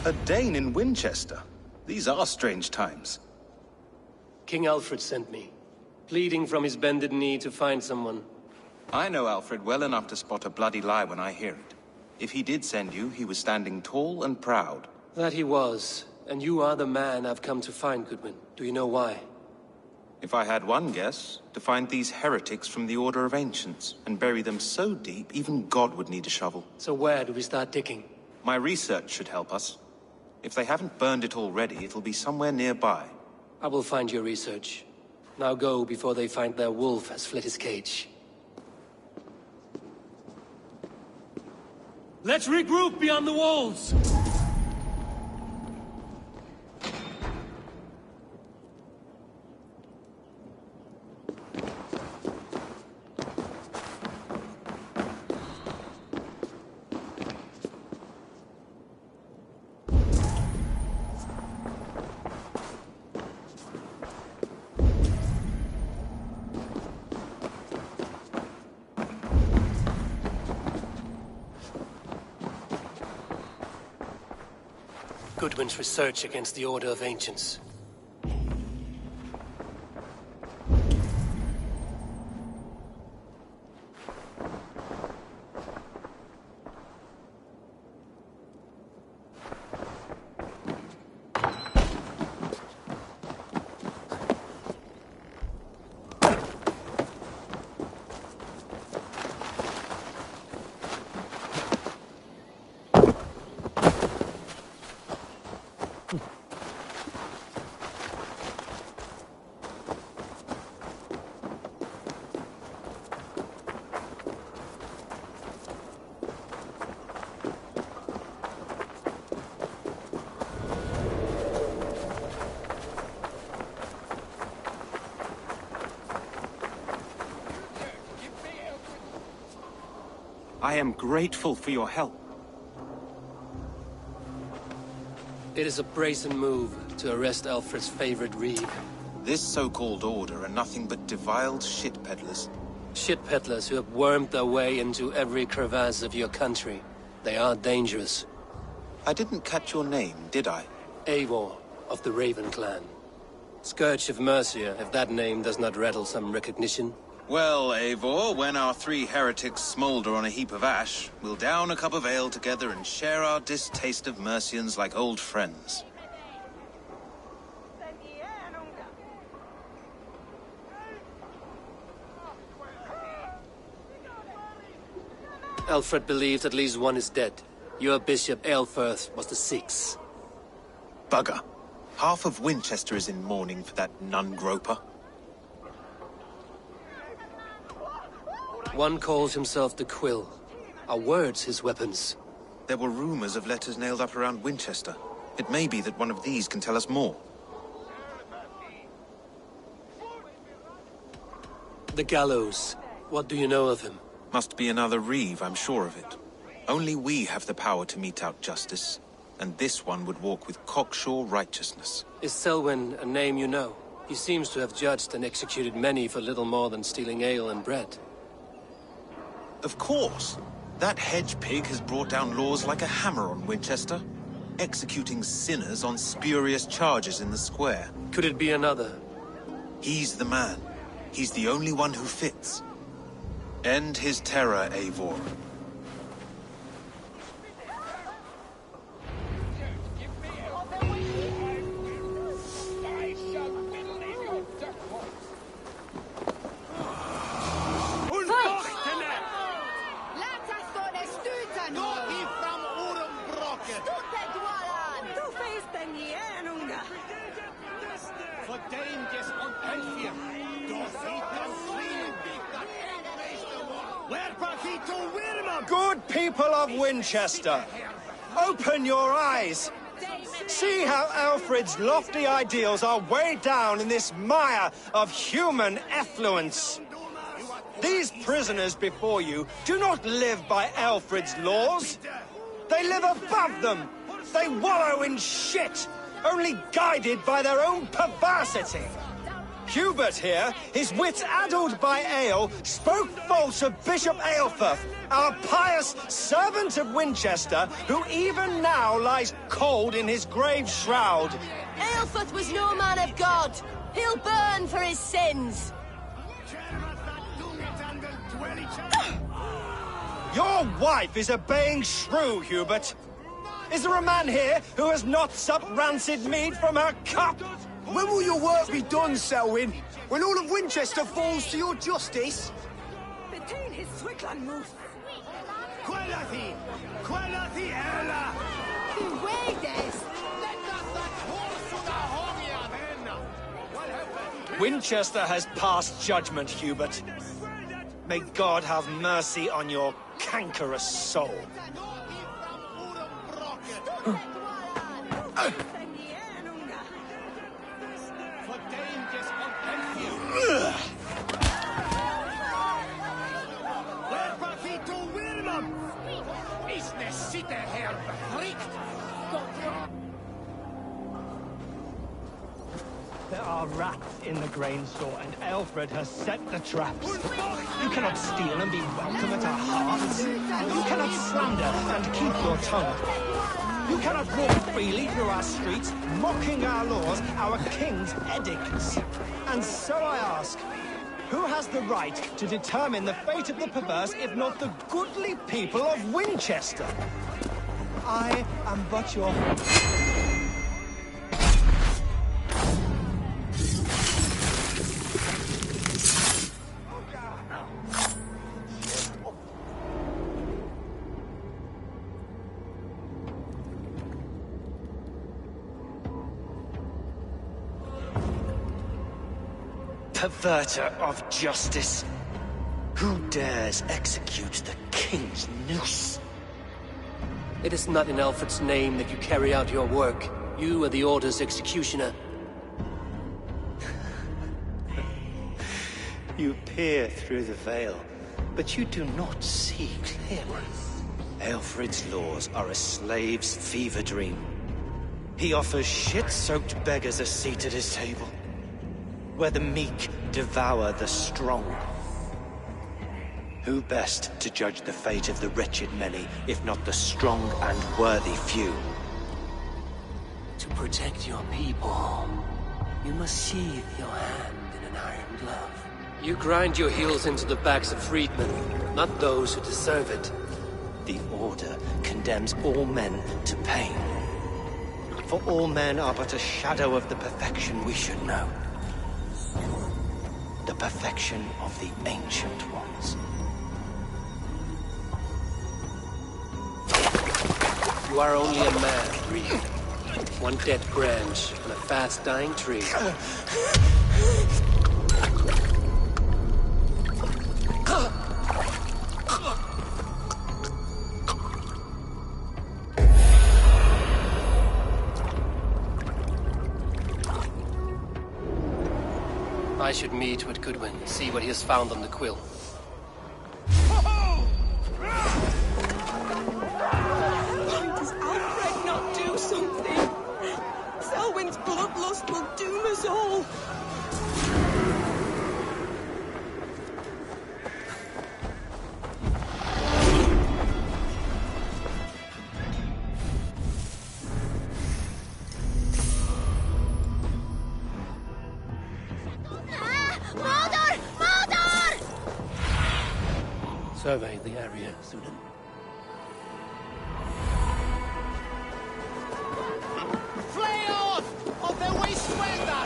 A Dane in Winchester? These are strange times. King Alfred sent me, pleading from his bended knee to find someone. I know Alfred well enough to spot a bloody lie when I hear it. If he did send you, he was standing tall and proud. That he was, and you are the man I've come to find, Goodwin. Do you know why? If I had one guess, to find these heretics from the Order of Ancients, and bury them so deep, even God would need a shovel. So where do we start digging? My research should help us. If they haven't burned it already, it'll be somewhere nearby. I will find your research. Now go before they find their wolf has fled his cage. Let's regroup beyond the walls! Goodwin's research against the Order of Ancients. I am grateful for your help. It is a brazen move to arrest Alfred's favorite reeve. This so-called order are nothing but deviled shit peddlers. Shit peddlers who have wormed their way into every crevasse of your country. They are dangerous. I didn't catch your name, did I? Eivor, of the Raven clan. Scourge of Mercia, if that name does not rattle some recognition. Well, Eivor, when our three heretics smolder on a heap of ash, we'll down a cup of ale together and share our distaste of Mercians like old friends. Alfred believes at least one is dead. Your bishop, Aelfirth, was the sixth. Bugger. Half of Winchester is in mourning for that nun-groper. One calls himself the Quill. Are words his weapons? There were rumors of letters nailed up around Winchester. It may be that one of these can tell us more. The gallows. What do you know of him? Must be another reeve, I'm sure of it. Only we have the power to mete out justice, and this one would walk with cocksure righteousness. Is Selwyn a name you know? He seems to have judged and executed many for little more than stealing ale and bread. Of course. That hedge pig has brought down laws like a hammer on Winchester, executing sinners on spurious charges in the square. Could it be another? He's the man. He's the only one who fits. End his terror, Eivor. Good people of Winchester, open your eyes. See how Alfred's lofty ideals are weighed down in this mire of human effluence. These prisoners before you do not live by Alfred's laws. They live above them. They wallow in shit, only guided by their own perversity. Hubert here, his wits addled by ale, spoke false of Bishop Aelfirth, our pious servant of Winchester, who even now lies cold in his grave shroud. Aelfirth was no man of God. He'll burn for his sins. Your wife is a baying shrew, Hubert. Is there a man here who has not supped rancid mead from her cup? When will your work be done, Selwyn? When all of Winchester falls to your justice? Between his Swickland move. Winchester has passed judgment, Hubert. May God have mercy on your cankerous soul. There are rats in the grain store, and Alfred has set the traps. You cannot steal and be welcome at our hearths. You cannot slander and keep your tongue. You cannot walk freely through our streets, mocking our laws, our king's edicts. And so I ask, who has the right to determine the fate of the perverse, if not the goodly people of Winchester? I am but your... Perverter of justice. Who dares execute the king's noose? It is not in Alfred's name that you carry out your work. You are the Order's executioner. You peer through the veil, but you do not see clearly. Aelfred's laws are a slave's fever dream. He offers shit-soaked beggars a seat at his table, where the meek devour the strong. Who best to judge the fate of the wretched many, if not the strong and worthy few? To protect your people, you must sheathe your hand in an iron glove. You grind your heels into the backs of freedmen, not those who deserve it. The Order condemns all men to pain. For all men are but a shadow of the perfection we should know. The perfection of the Ancient Ones. You are only a man, Reed. One dead branch on a fast-dying tree. I should meet with Goodwin, see what he has found on the quill. Why does Alfred not do something? Selwyn's bloodlust will doom us all. Survey the area, Sudan. Flay off! Of the waste weather!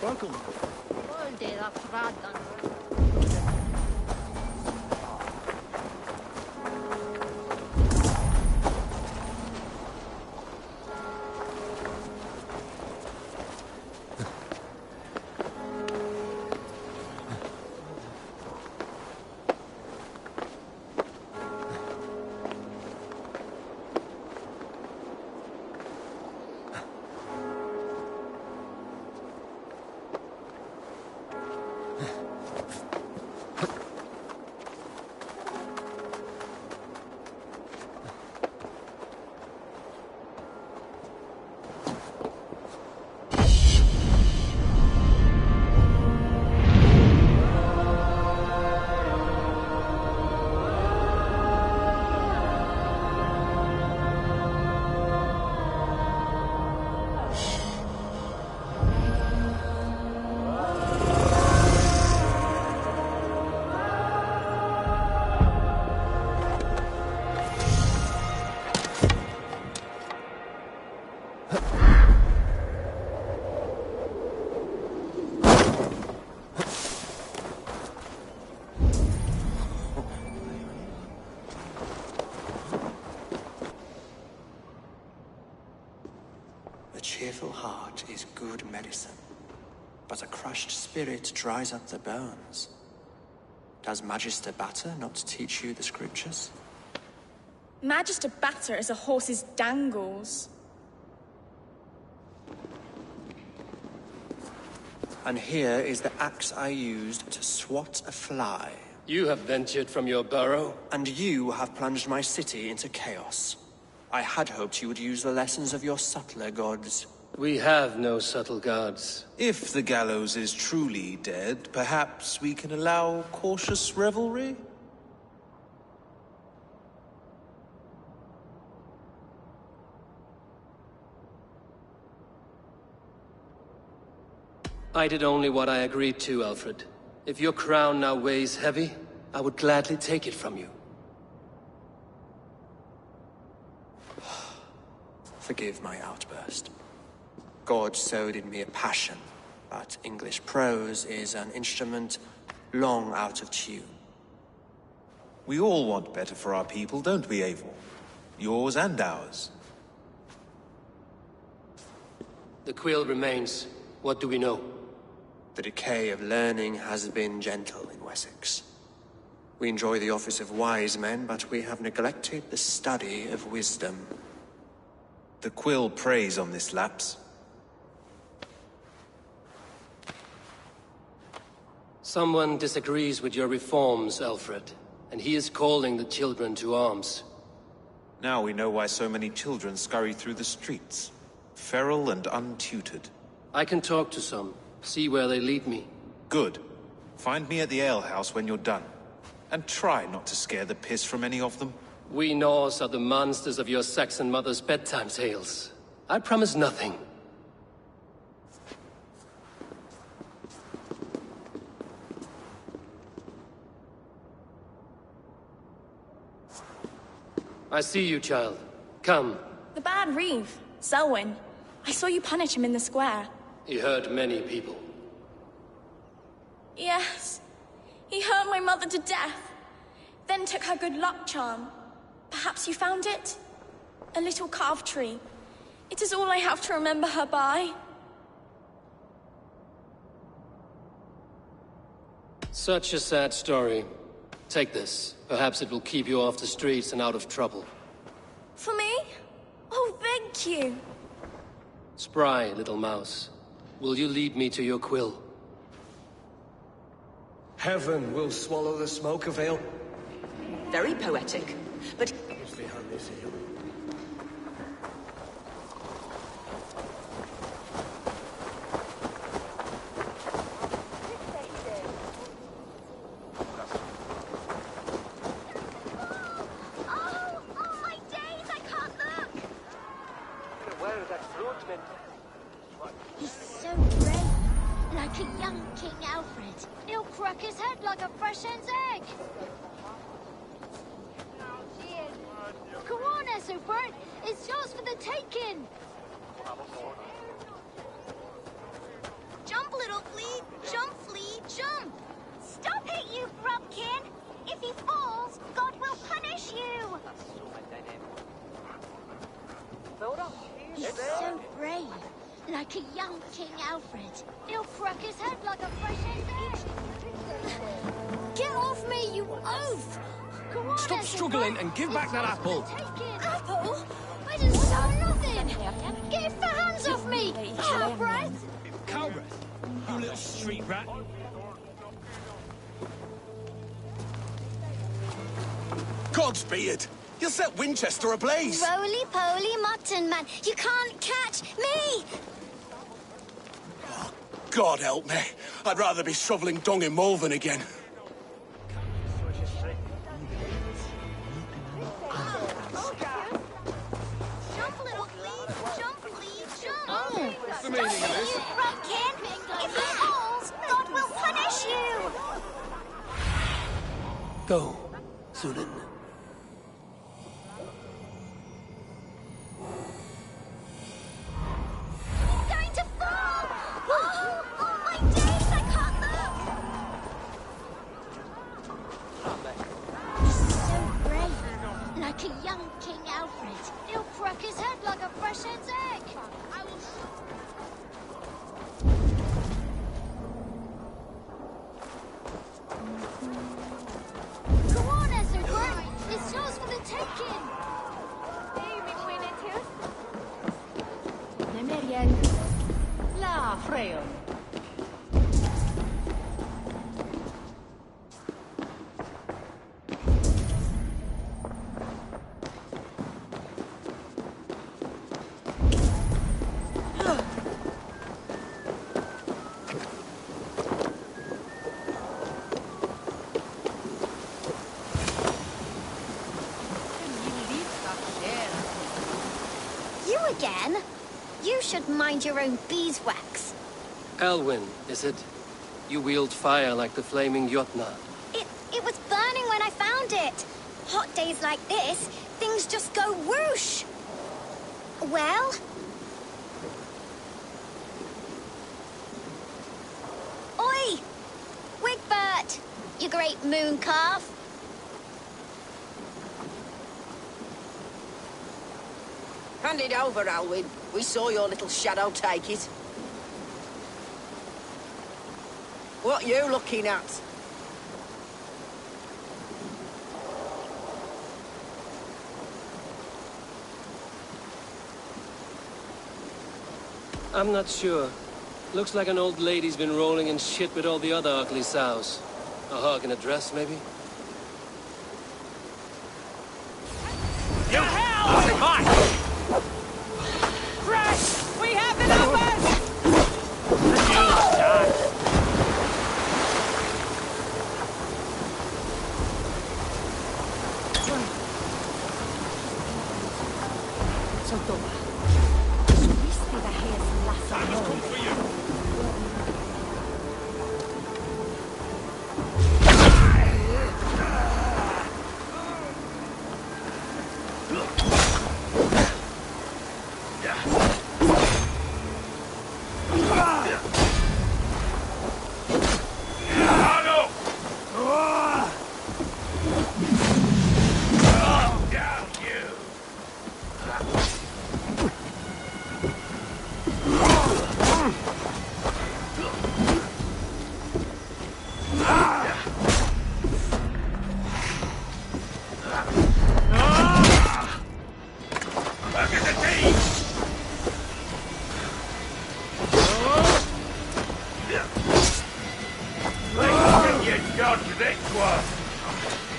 Welcome. The cheerful heart is good medicine, but a crushed spirit dries up the bones. Does Magister Batter not teach you the scriptures? Magister Batter is a horse's dangles. And here is the axe I used to swat a fly. You have ventured from your burrow? And you have plunged my city into chaos. I had hoped you would use the lessons of your subtler gods. We have no subtle gods. If the gallows is truly dead, perhaps we can allow cautious revelry? I did only what I agreed to, Alfred. If your crown now weighs heavy, I would gladly take it from you. Forgive my outburst. God sowed in me a passion, but English prose is an instrument long out of tune. We all want better for our people, don't we, Eivor? Yours and ours. The quill remains. What do we know? The decay of learning has been gentle in Wessex. We enjoy the office of wise men, but we have neglected the study of wisdom. The quill preys on this lapse. Someone disagrees with your reforms, Alfred, and he is calling the children to arms. Now we know why so many children scurry through the streets, feral and untutored. I can talk to some, see where they lead me. Good. Find me at the alehouse when you're done. And try not to scare the piss from any of them. We Norse are the monsters of your Saxon mother's bedtime tales. I promise nothing. I see you, child. Come. The bad Reeve, Selwyn. I saw you punish him in the square. He hurt many people. Yes. He hurt my mother to death. Then took her good luck charm. Perhaps you found it? A little carved tree. It is all I have to remember her by. Such a sad story. Take this. Perhaps it will keep you off the streets and out of trouble. For me? Oh, thank you. Spry, little mouse. Will you lead me to your quill? Heaven will swallow the smoke of ale. Very poetic, but... He's so brave, like a young King Alfred. He'll crack his head like a fresh hen's egg. Go on, Ethelbert. It's yours for the taking. Jump, little flea. Jump, flea. Jump. Stop it, you grubkin. If he falls, God will punish you. He's so brave. Like a young King Alfred. He'll crack his head like a fresh hen's egg. Get off me, you oaf! Go on, Stop struggling and give back that apple. Apple? I didn't start nothing! Get the hands off me! Cowbreath! Cowbreath? You little street rat. Cogsbeard! You'll set Winchester ablaze! Roly-poly mutton man, you can't catch me! God help me. I'd rather be shoveling dung in Malvern again. Jump, little flea! Jump, flea! Jump! What's the meaning of this? You grubkin! If he falls, God will punish you! Go, Sunan. He's going to fall! Oh, my days, I can't look! He's so brave. Like a young King Alfred. He'll crack his head like a fresh hen's egg. I will trail. You again? You should mind your own beeswax. Elwyn, is it? You wield fire like the flaming Jotnar. It was burning when I found it. Hot days like this, things just go whoosh. Well? Oi! Wigbert! You great moon calf. Hand it over, Alwyn. We saw your little shadow take it. What you looking at? I'm not sure. Looks like an old lady's been rolling in shit with all the other ugly sows. A hog in a dress, maybe? You hell! Mine! Crash! We have the numbers! You die! Time has come for you.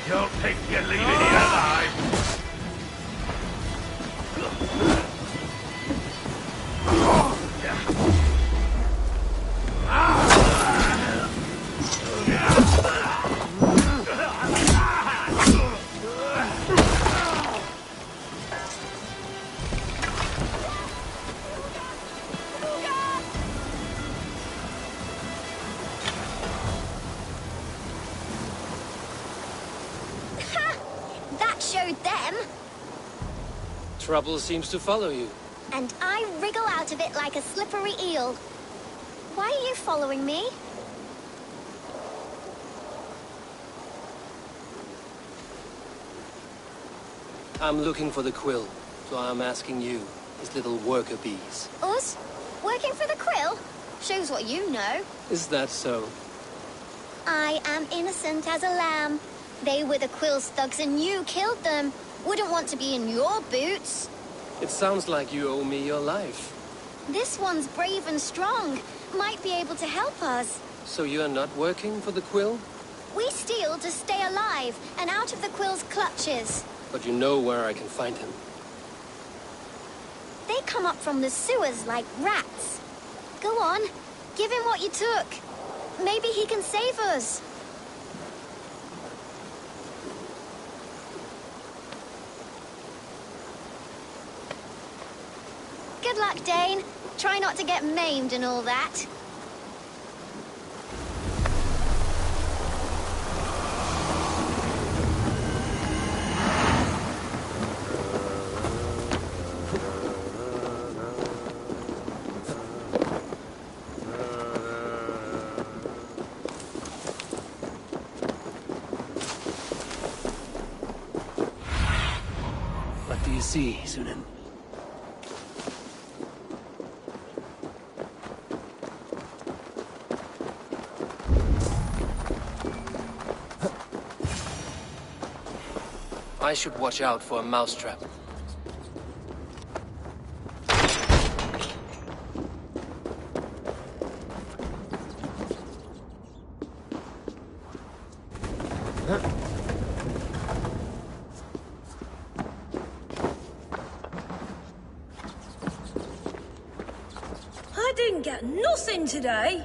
Don't think you're leaving here alive. Showed them. Trouble seems to follow you. And I wriggle out of it like a slippery eel. Why are you following me? I'm looking for the quill, so I'm asking you, his little worker bees. Us? Working for the quill? Shows what you know. Is that so? I am innocent as a lamb. They were the quill thugs and you killed them. Wouldn't want to be in your boots. It sounds like you owe me your life. This one's brave and strong. Might be able to help us. So you're not working for the quill? We steal to stay alive and out of the quill's clutches. But you know where I can find him. They come up from the sewers like rats. Go on, give him what you took. Maybe he can save us. Good luck, Dane. Try not to get maimed and all that. What do you see, Sunan? I should watch out for a mousetrap. didn't get nothing today.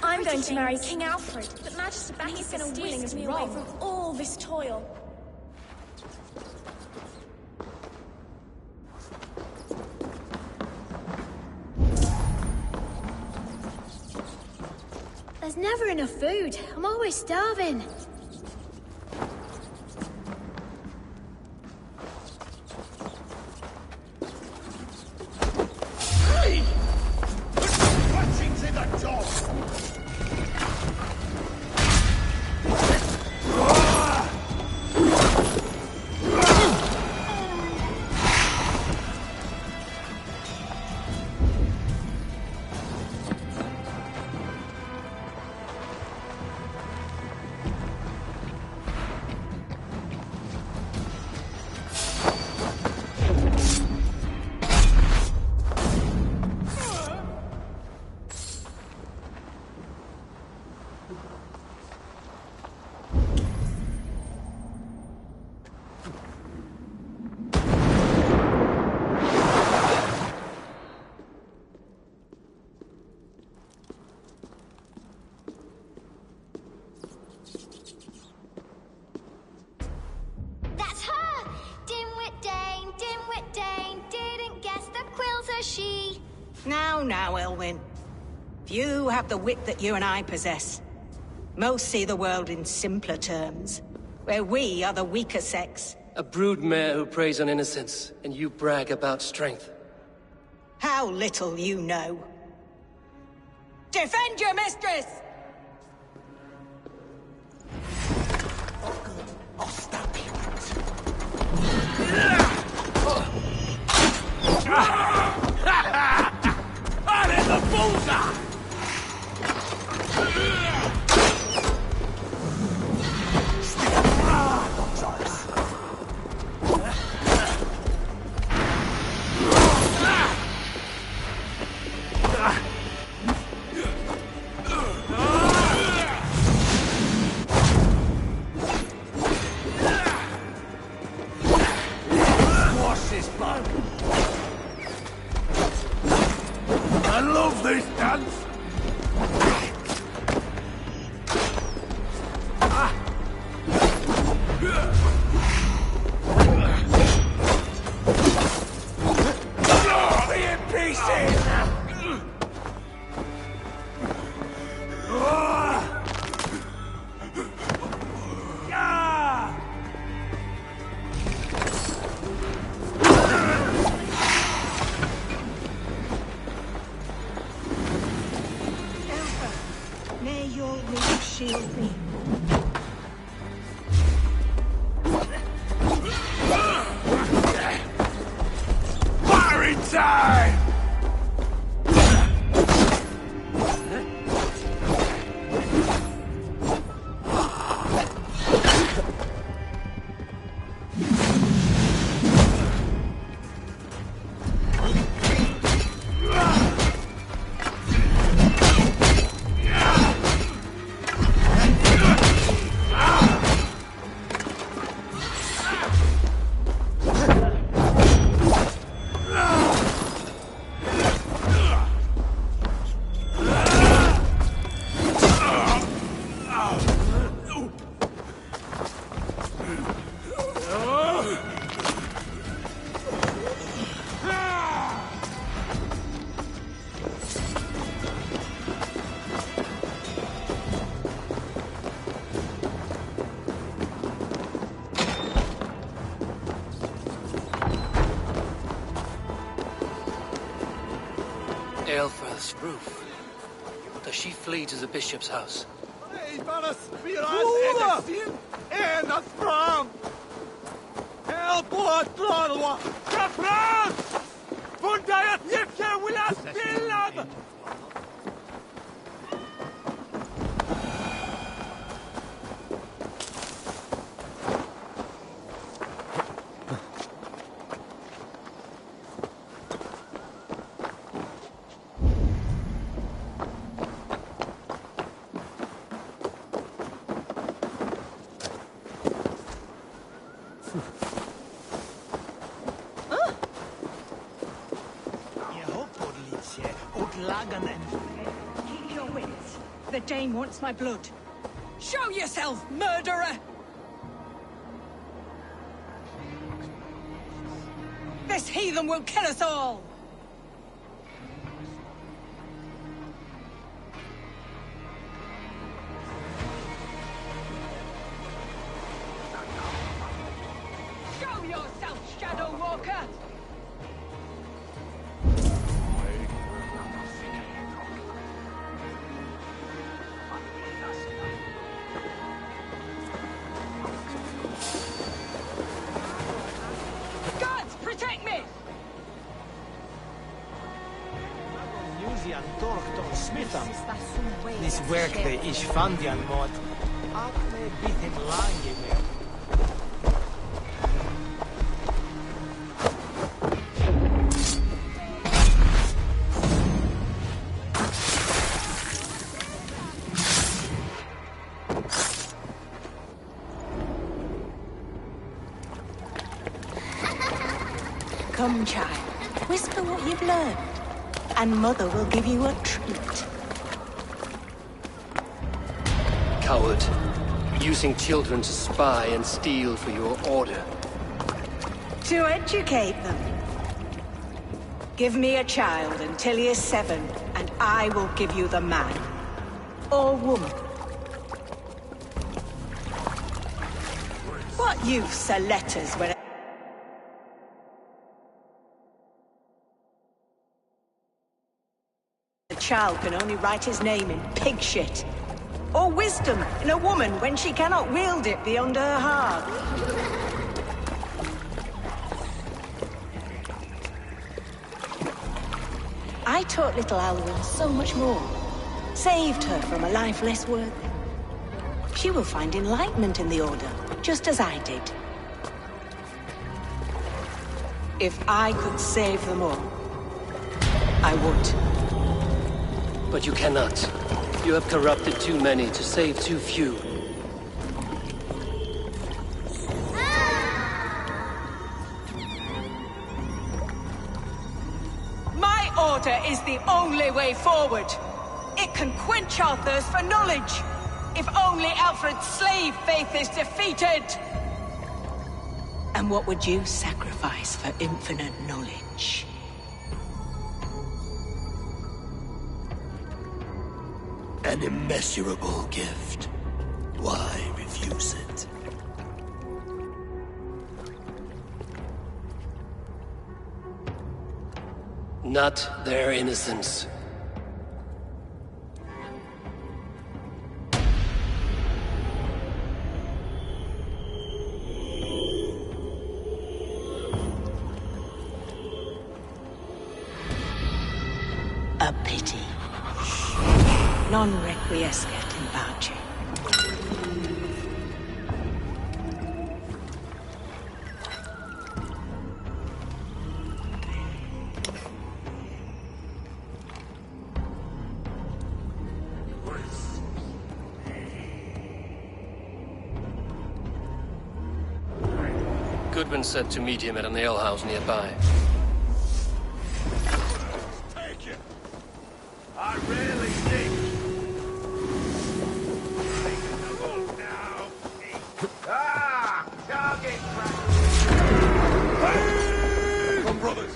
I'm going to marry King Alfred, but Magister Becky's going to whisk me away from all this toil. There's never enough food. I'm always starving. Hey! Watching to the dog! Now, Elwyn. Few have the wit that you and I possess. Most see the world in simpler terms, where we are the weaker sex. A broodmare who preys on innocence, and you brag about strength. How little you know. Defend your mistress! I'll stop you. The bullseye! Squash this bug! I love this dance! Be in pieces! May your will shield me. Firing time! Aelfirth's roof. Does she flee to the bishop's house? Keep your wits. The Dane wants my blood. Show yourself, murderer! This heathen will kill us all! Show yourself, Shadow Walker! Guards, protect me! This work the Ishvandian mod. Akne bitin langi med. Come, child. Whisper what you've learned, and Mother will give you a treat. Coward. Using children to spy and steal for your order. To educate them. Give me a child until he is 7, and I will give you the man. Or woman. What use are letters when a child can only write his name in pig shit? Or wisdom in a woman when she cannot wield it beyond her heart? I taught little Alwyn so much more. Saved her from a life less worthy. She will find enlightenment in the Order, just as I did. If I could save them all, I would. But you cannot. You have corrupted too many to save too few. My order is the only way forward. It can quench our thirst for knowledge. If only Alfred's slave faith is defeated. And what would you sacrifice for infinite knowledge? An immeasurable gift. Why refuse it? Not their innocence. A pity. Non requiescat in pace. Goodwin said to meet him at an alehouse nearby. Take it. I really think. Ah! Target practice! Come, brothers!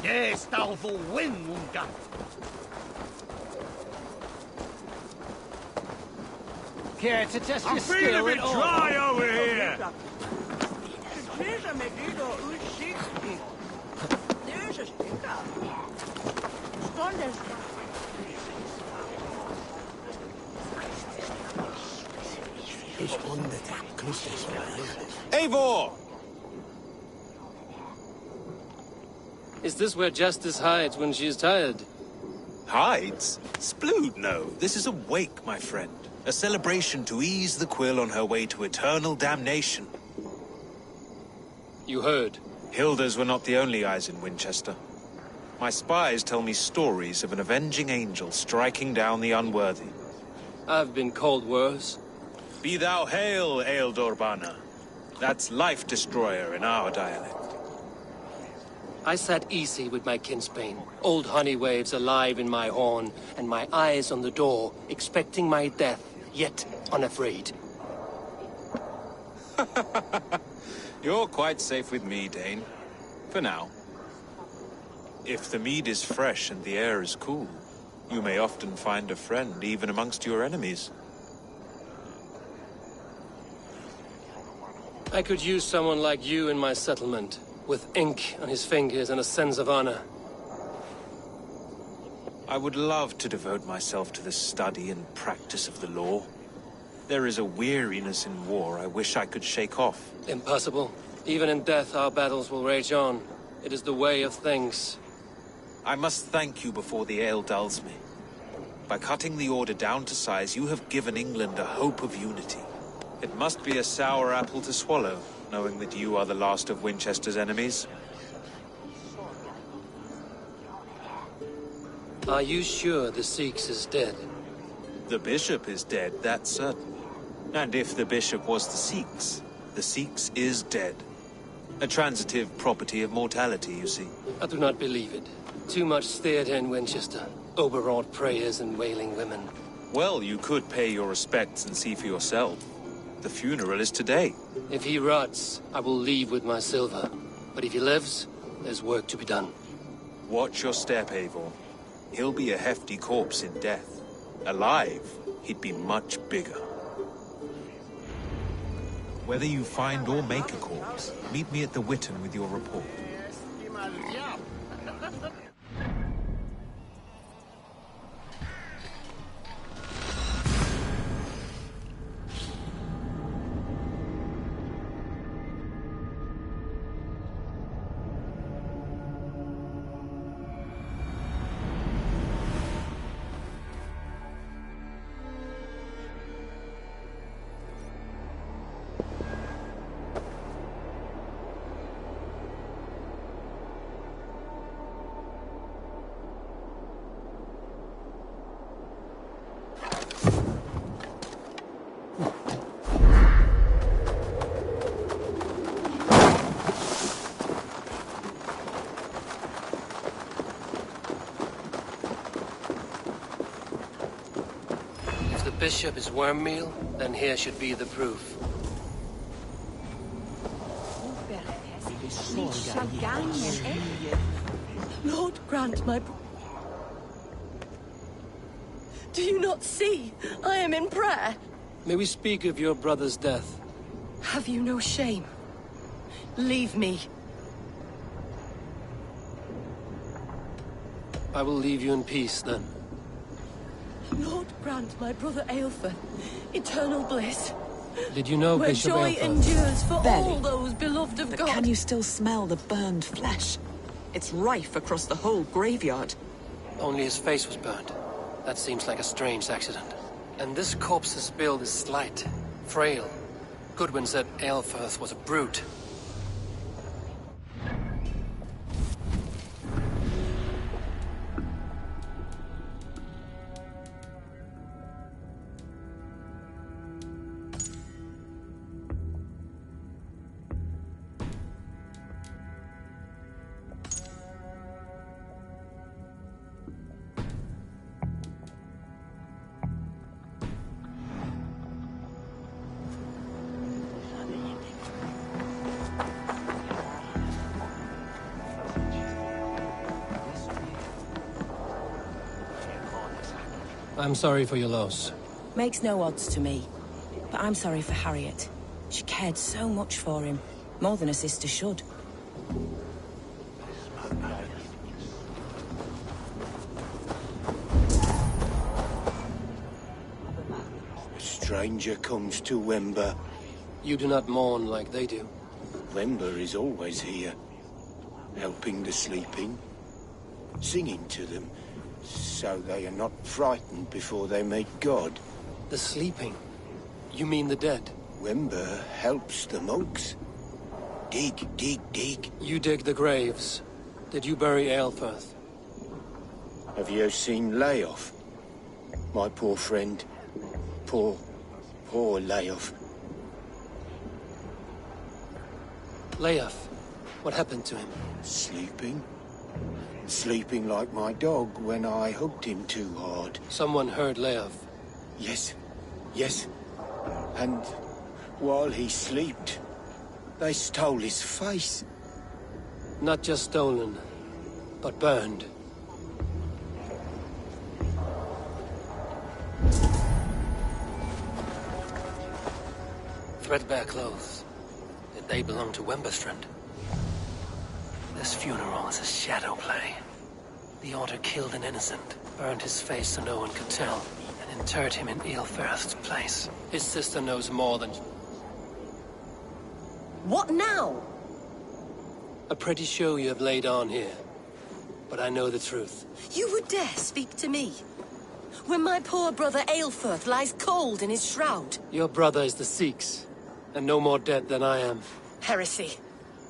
Det står for Windmunga. Care to test your skill feeling a bit at all? dry over here. Eivor! Is this where Justice hides when she is tired? Hides? Splood, no. This is a wake, my friend. A celebration to ease the quill on her way to eternal damnation. You heard. Hilda's were not the only eyes in Winchester. My spies tell me stories of an avenging angel striking down the unworthy. I've been called worse. Be thou hail, Ealdor. That's Life Destroyer in our dialect. I sat easy with my kinsbane, old honey waves alive in my horn, and my eyes on the door, expecting my death, yet unafraid. You're quite safe with me, Dane. For now. If the mead is fresh and the air is cool, you may often find a friend even amongst your enemies. I could use someone like you in my settlement, with ink on his fingers and a sense of honor. I would love to devote myself to the study and practice of the law. There is a weariness in war I wish I could shake off. Impossible. Even in death, our battles will rage on. It is the way of things. I must thank you before the ale dulls me. By cutting the order down to size, you have given England a hope of unity. It must be a sour apple to swallow, knowing that you are the last of Winchester's enemies. Are you sure the Sikhs is dead? The bishop is dead, that's certain. And if the bishop was the Sikhs is dead. A transitive property of mortality, you see. I do not believe it. Too much theater in Winchester. Overwrought prayers and wailing women. Well, you could pay your respects and see for yourself. The funeral is today. If he rots, I will leave with my silver. But if he lives, there's work to be done. Watch your step, Eivor. He'll be a hefty corpse in death. Alive, he'd be much bigger. Whether you find or make a corpse, meet me at the Witten with your report. Bishop is worm meal, then here should be the proof. Lord grant my... Do you not see? I am in prayer. May we speak of your brother's death? Have you no shame? Leave me. I will leave you in peace, then. Lord grant my brother Aelfir eternal bliss. Did you know where Bishop joy Aelfir? endures for Barely. all those beloved of But God? can you still smell the burned flesh? It's rife across the whole graveyard. Only his face was burned. That seems like a strange accident. And this corpse's build is slight, frail. Goodwin said Aelfir was a brute. I'm sorry for your loss. Makes no odds to me. But I'm sorry for Harriet. She cared so much for him. More than a sister should. A stranger comes to Wemba. You do not mourn like they do. Wemba is always here, helping the sleeping, singing to them, so they are not frightened before they meet God. The sleeping? You mean the dead? Wemba helps the monks. Dig, dig, dig. You dig the graves. Did you bury Aelfirth? Have you seen Layoff? My poor friend. Poor Layoff. Layoff? What happened to him? Sleeping. Sleeping like my dog when I hugged him too hard. Someone heard Layoff. Yes. Yes. And while he slept, they stole his face. Not just stolen, but burned. Threadbare clothes. Did they belong to Wemberstrand? This funeral is a shadow play. The Order killed an innocent, burned his face so no one could tell, and interred him in Aelfirth's place. His sister knows more than... What now? A pretty show you have laid on here. But I know the truth. You would dare speak to me? When my poor brother Aelfirth lies cold in his shroud. Your brother is the Sikhs, and no more dead than I am. Heresy.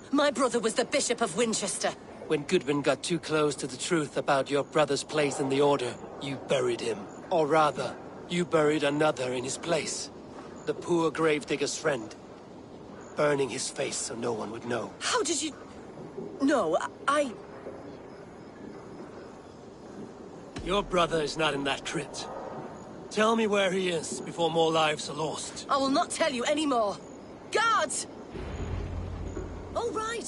My brother was the Bishop of Winchester. When Goodwin got too close to the truth about your brother's place in the Order, you buried him. Or rather, you buried another in his place. The poor gravedigger's friend. Burning his face so no one would know. How did you... No, I... Your brother is not in that crypt. Tell me where he is before more lives are lost. I will not tell you anymore. Guards!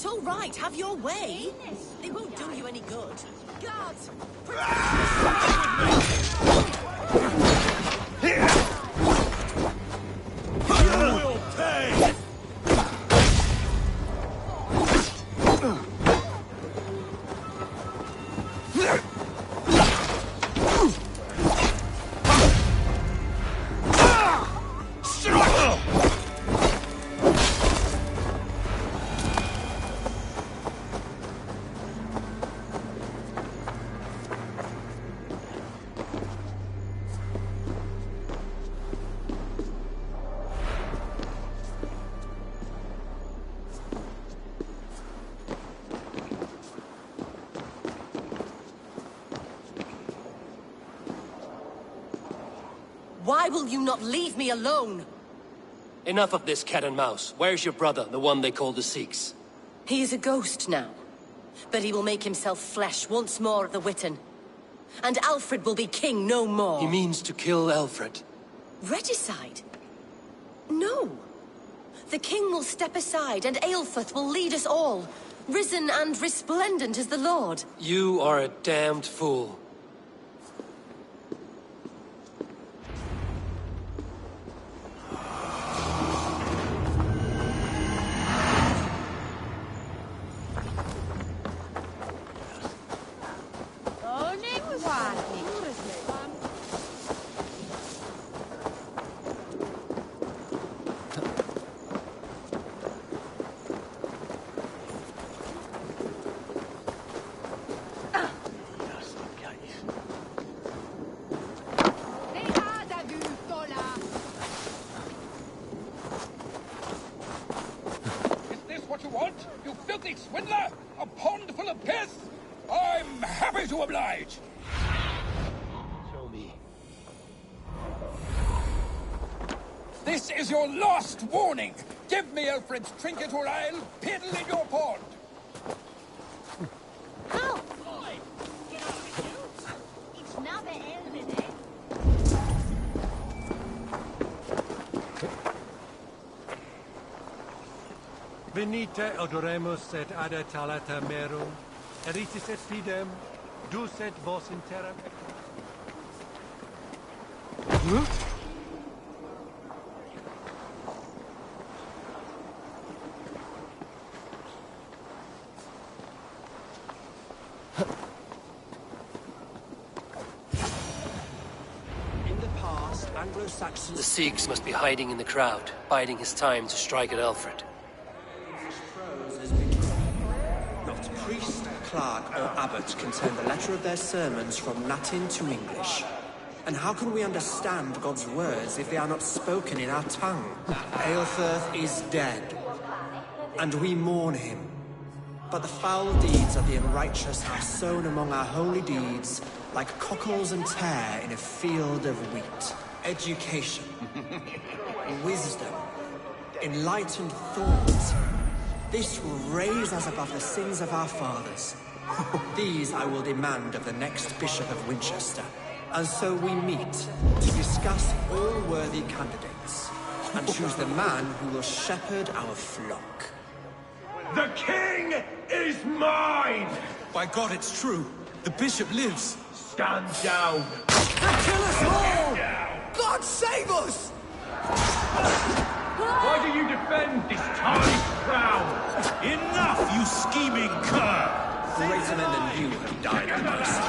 All right, have your way. They won't do you any good. Guards! You will pay! Why will you not leave me alone? Enough of this cat and mouse. Where's your brother, the one they call the Sikhs? He is a ghost now. But he will make himself flesh once more at the Witten. And Alfred will be king no more. He means to kill Alfred. Regicide? No. The king will step aside and Aelfirth will lead us all. Risen and resplendent as the Lord. You are a damned fool. Swindler! A pond full of piss! I'm happy to oblige! Show me. This is your last warning! Give me Alfred's trinket or I'll piddle in your pond! Ow! Get out of you! It's not the end, is it? Venite odoremus et ada talata merum, eritis et fidem, dus et vos in terram. The Sikhs must be hiding in the crowd, biding his time to strike at Alfred. Not priest, clerk, or abbot can turn the letter of their sermons from Latin to English. And how can we understand God's words if they are not spoken in our tongue? Aelfirth is dead, and we mourn him. But the foul deeds of the unrighteous are sown among our holy deeds, like cockles and tare in a field of wheat. Education, wisdom, enlightened thought. This will raise us above the sins of our fathers. These I will demand of the next Bishop of Winchester. And so we meet to discuss all worthy candidates and choose the man who will shepherd our flock. The king is mine! By God, it's true. The bishop lives. Stand down! They'll kill us all! God save us! Why do you defend this tiny crown? Enough, you scheming cur! Greater men than you have died on mercy.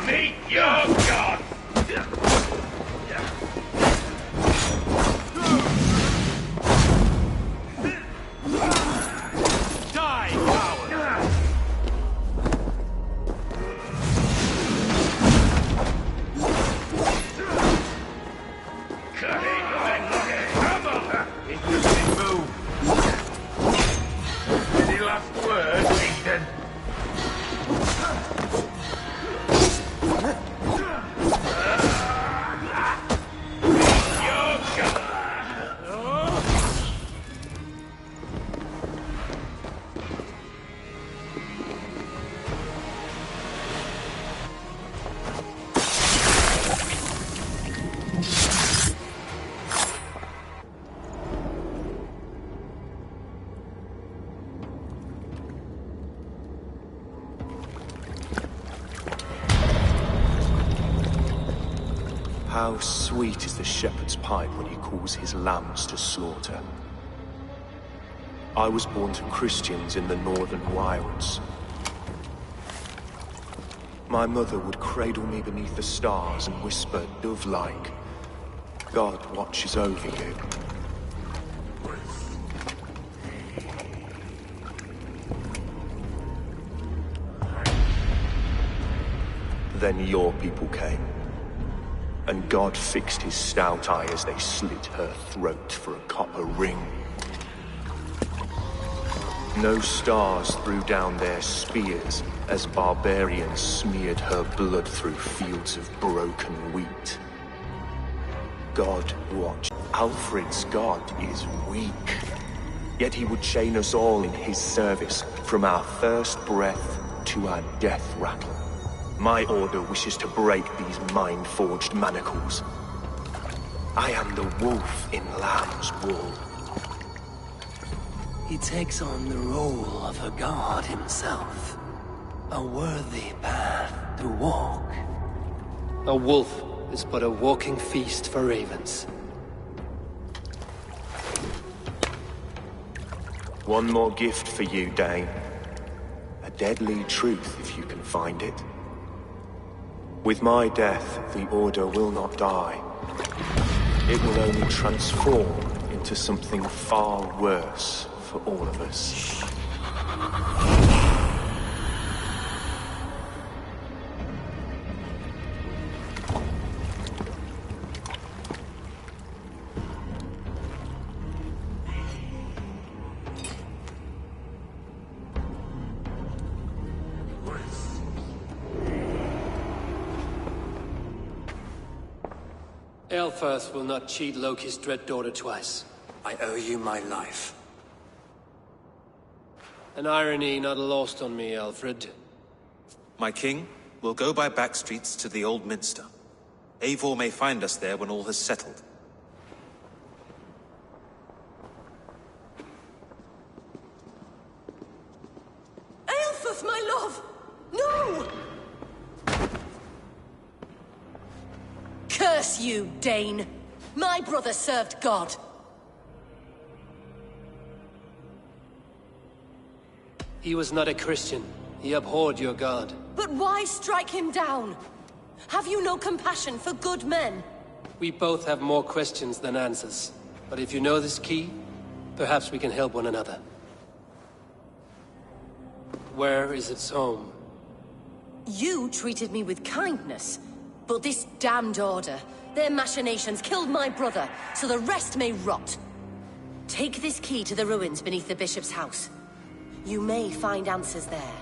Meet your god! Die, coward! Interesting move. Any last words, Ethan? How sweet is the shepherd's pipe when he calls his lambs to slaughter. I was born to Christians in the northern wilds. My mother would cradle me beneath the stars and whisper, dove-like, God watches over you. Then your people came. And God fixed his stout eye as they slit her throat for a copper ring. No stars threw down their spears as barbarians smeared her blood through fields of broken wheat. God watched. Alfred's God is weak. Yet he would chain us all in his service, from our first breath to our death rattle. My order wishes to break these mind-forged manacles. I am the wolf in lamb's wool. He takes on the role of a god himself. A worthy path to walk. A wolf is but a walking feast for ravens. One more gift for you, Dane. A deadly truth, if you can find it. With my death, the Order will not die. It will only transform into something far worse for all of us. Aelfirth will not cheat Loki's dread daughter twice. I owe you my life. An irony not lost on me, Alfred. My king, we'll go by back streets to the Old Minster. Eivor may find us there when all has settled. Aelfirth, my love! No! Curse you, Dane! My brother served God. He was not a Christian. He abhorred your God. But why strike him down? Have you no compassion for good men? We both have more questions than answers. But if you know this key, perhaps we can help one another. Where is its home? You treated me with kindness, but this damned order, their machinations killed my brother, so the rest may rot. Take this key to the ruins beneath the bishop's house. You may find answers there.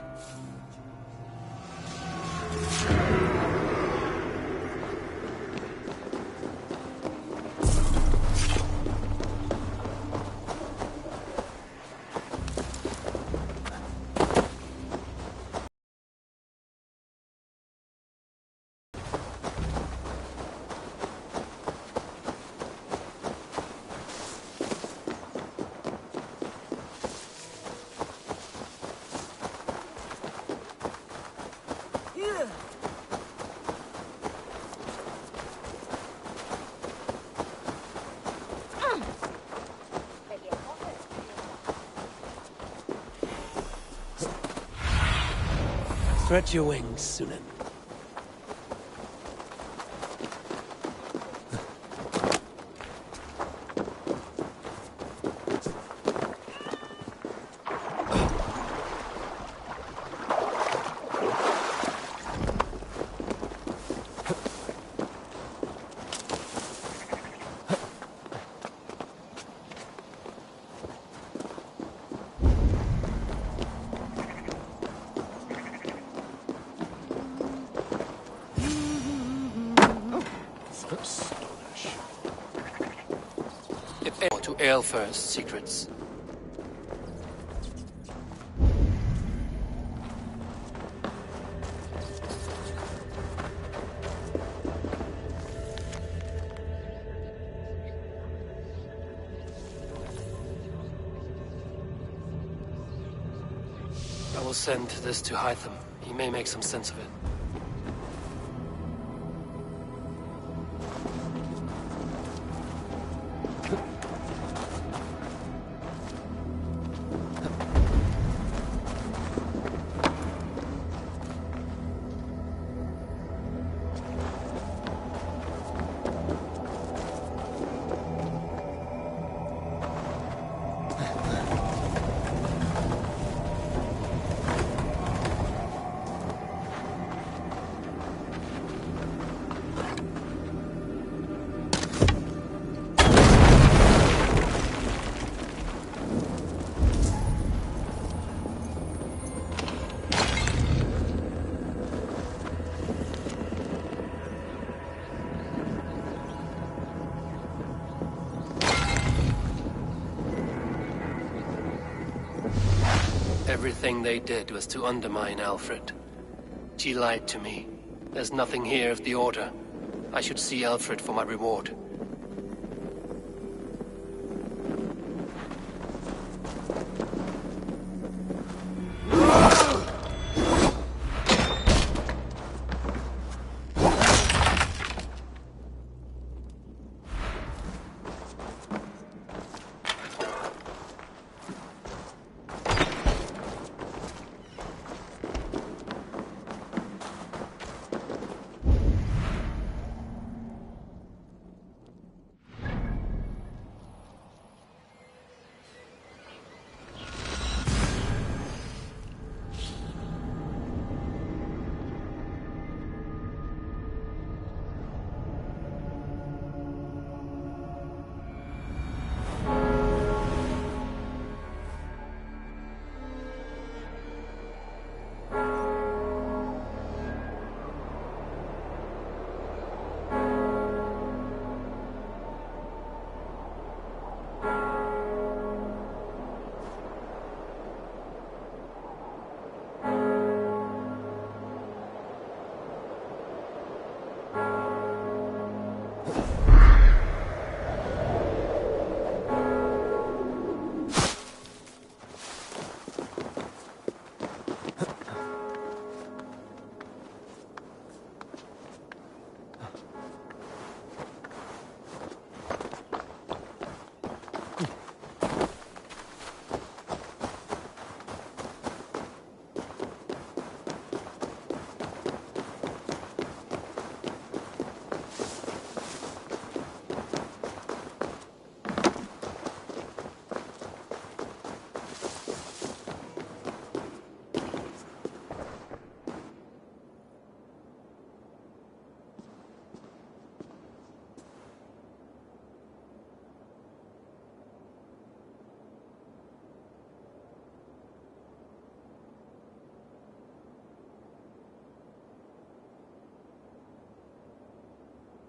Stretch your wings, Sunan. To Aelfir's secrets. I will send this to Hytham. He may make some sense of it. Everything they did was to undermine Alfred. She lied to me. There's nothing here of the Order. I should see Alfred for my reward.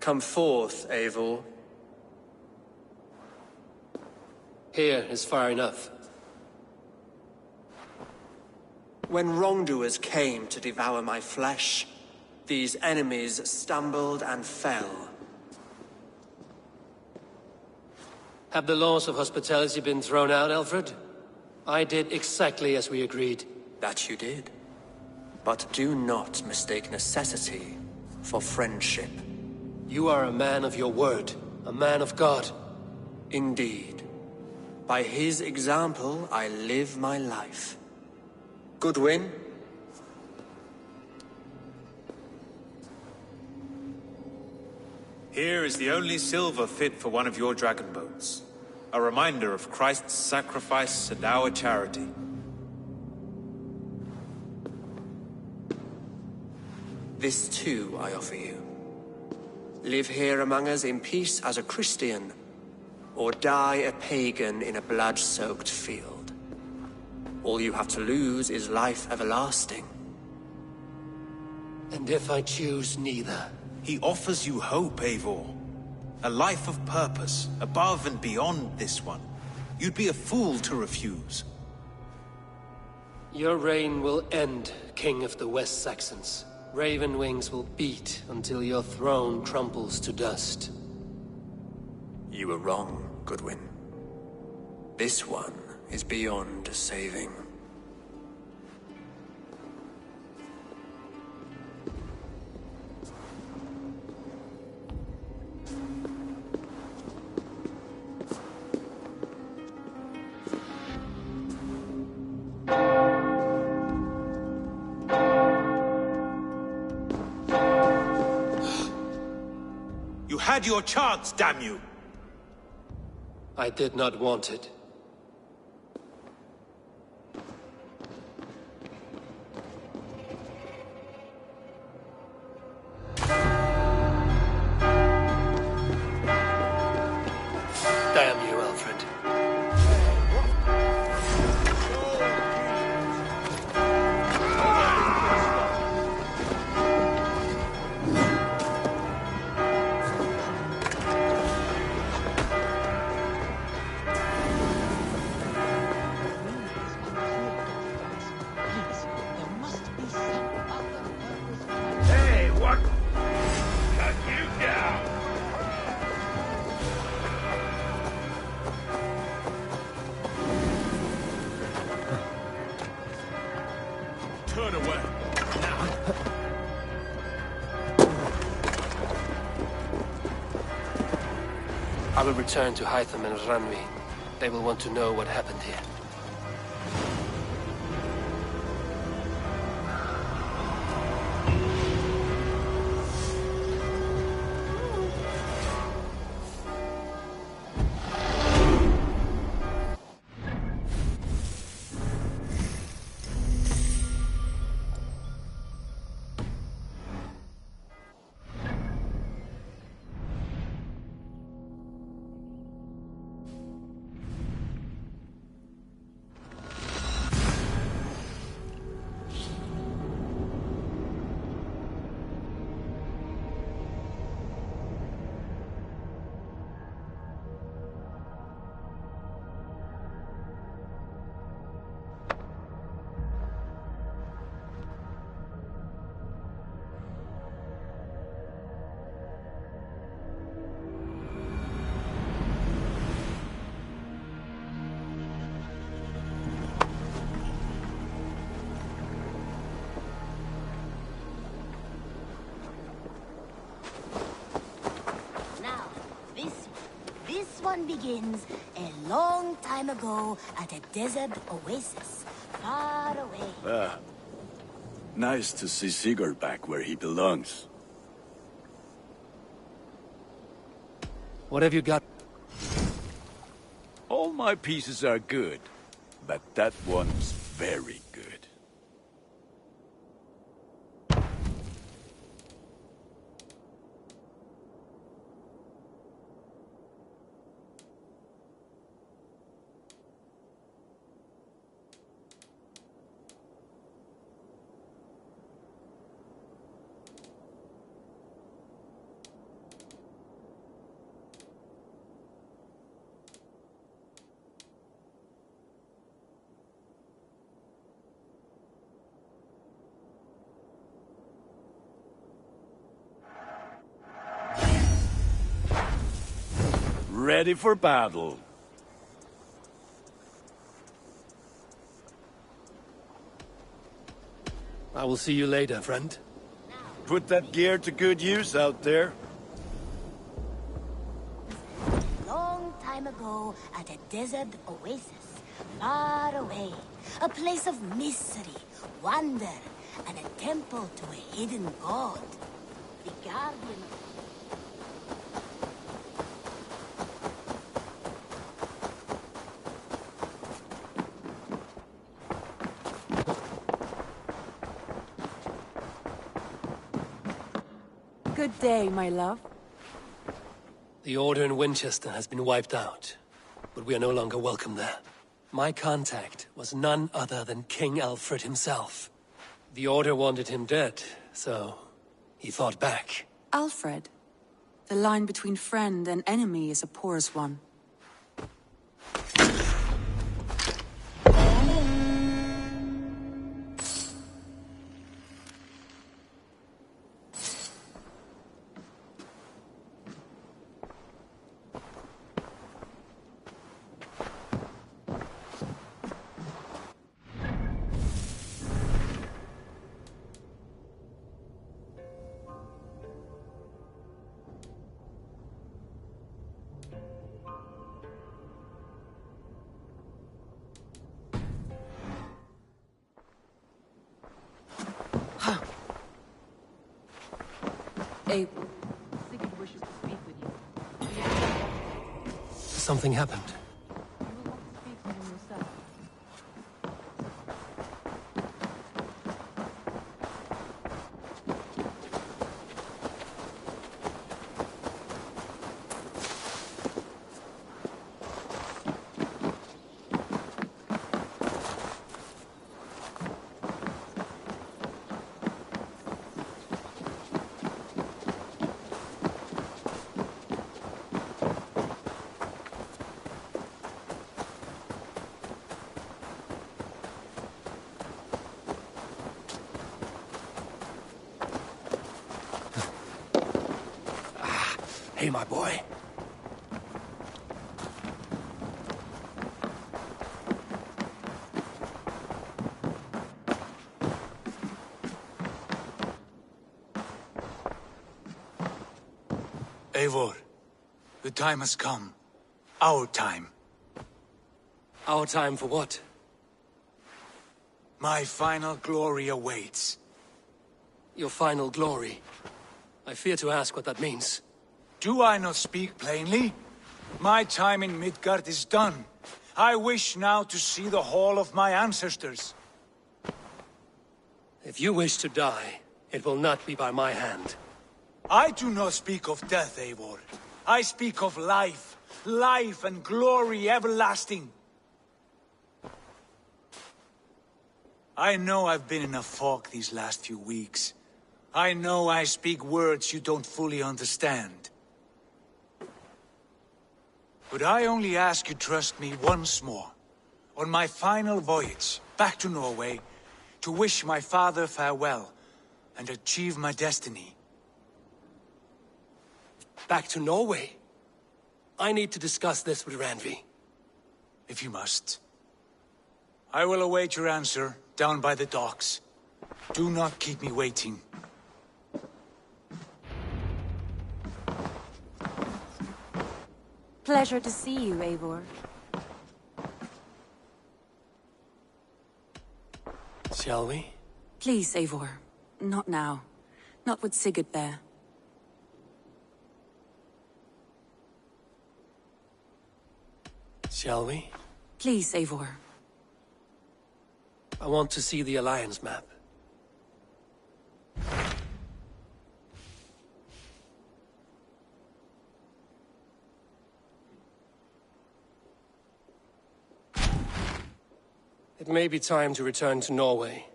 Come forth, Eivor. Here is far enough. When wrongdoers came to devour my flesh, these enemies stumbled and fell. Have the laws of hospitality been thrown out, Alfred? I did exactly as we agreed. That you did. But do not mistake necessity for friendship. You are a man of your word, a man of God. Indeed. By his example, I live my life. Goodwin? Here is the only silver fit for one of your dragon boats. A reminder of Christ's sacrifice and our charity. This too I offer you. Live here among us in peace as a Christian, or die a pagan in a blood-soaked field. All you have to lose is life everlasting. And if I choose neither? He offers you hope, Eivor. A life of purpose, above and beyond this one. You'd be a fool to refuse. Your reign will end, King of the West Saxons. Raven wings will beat until your throne crumbles to dust. You were wrong, Goodwin. This one is beyond saving. You had your chance, damn you! I did not want it. Damn you, Alfred. Hey, what? Cut you down! Turn away. I will return to Hytham and Ranvi. They will want to know what happened here. This one begins a long time ago at a desert oasis, far away. Nice to see Sigurd back where he belongs. What have you got? All my pieces are good, but that one's very good. ready for battle. I will see you later, friend. Put that gear to good use out there. Long time ago, at a desert oasis, far away, a place of mystery, wonder, and a temple to a hidden god. The guardian. Good day, my love. The Order in Winchester has been wiped out, but we are no longer welcome there. My contact was none other than King Alfred himself. The Order wanted him dead, so he fought back. Alfred. The line between friend and enemy is a porous one. Abel, Sigurd wishes to speak with you. Something happened. You will want to speak with him yourself. Hey, my boy. Eivor, the time has come. Our time. Our time for what? My final glory awaits. Your final glory? I fear to ask what that means. Do I not speak plainly? My time in Midgard is done. I wish now to see the hall of my ancestors. If you wish to die, it will not be by my hand. I do not speak of death, Eivor. I speak of life. Life and glory everlasting. I know I've been in a fog these last few weeks. I know I speak words you don't fully understand. But I only ask you trust me once more, on my final voyage back to Norway, to wish my father farewell and achieve my destiny. Back to Norway? I need to discuss this with Randvi. If you must. I will await your answer down by the docks. Do not keep me waiting. Pleasure to see you, Eivor. Shall we? Please, Eivor. Not now. Not with Sigurd there. Shall we? Please, Eivor. I want to see the Alliance map. It may be time to return to Norway.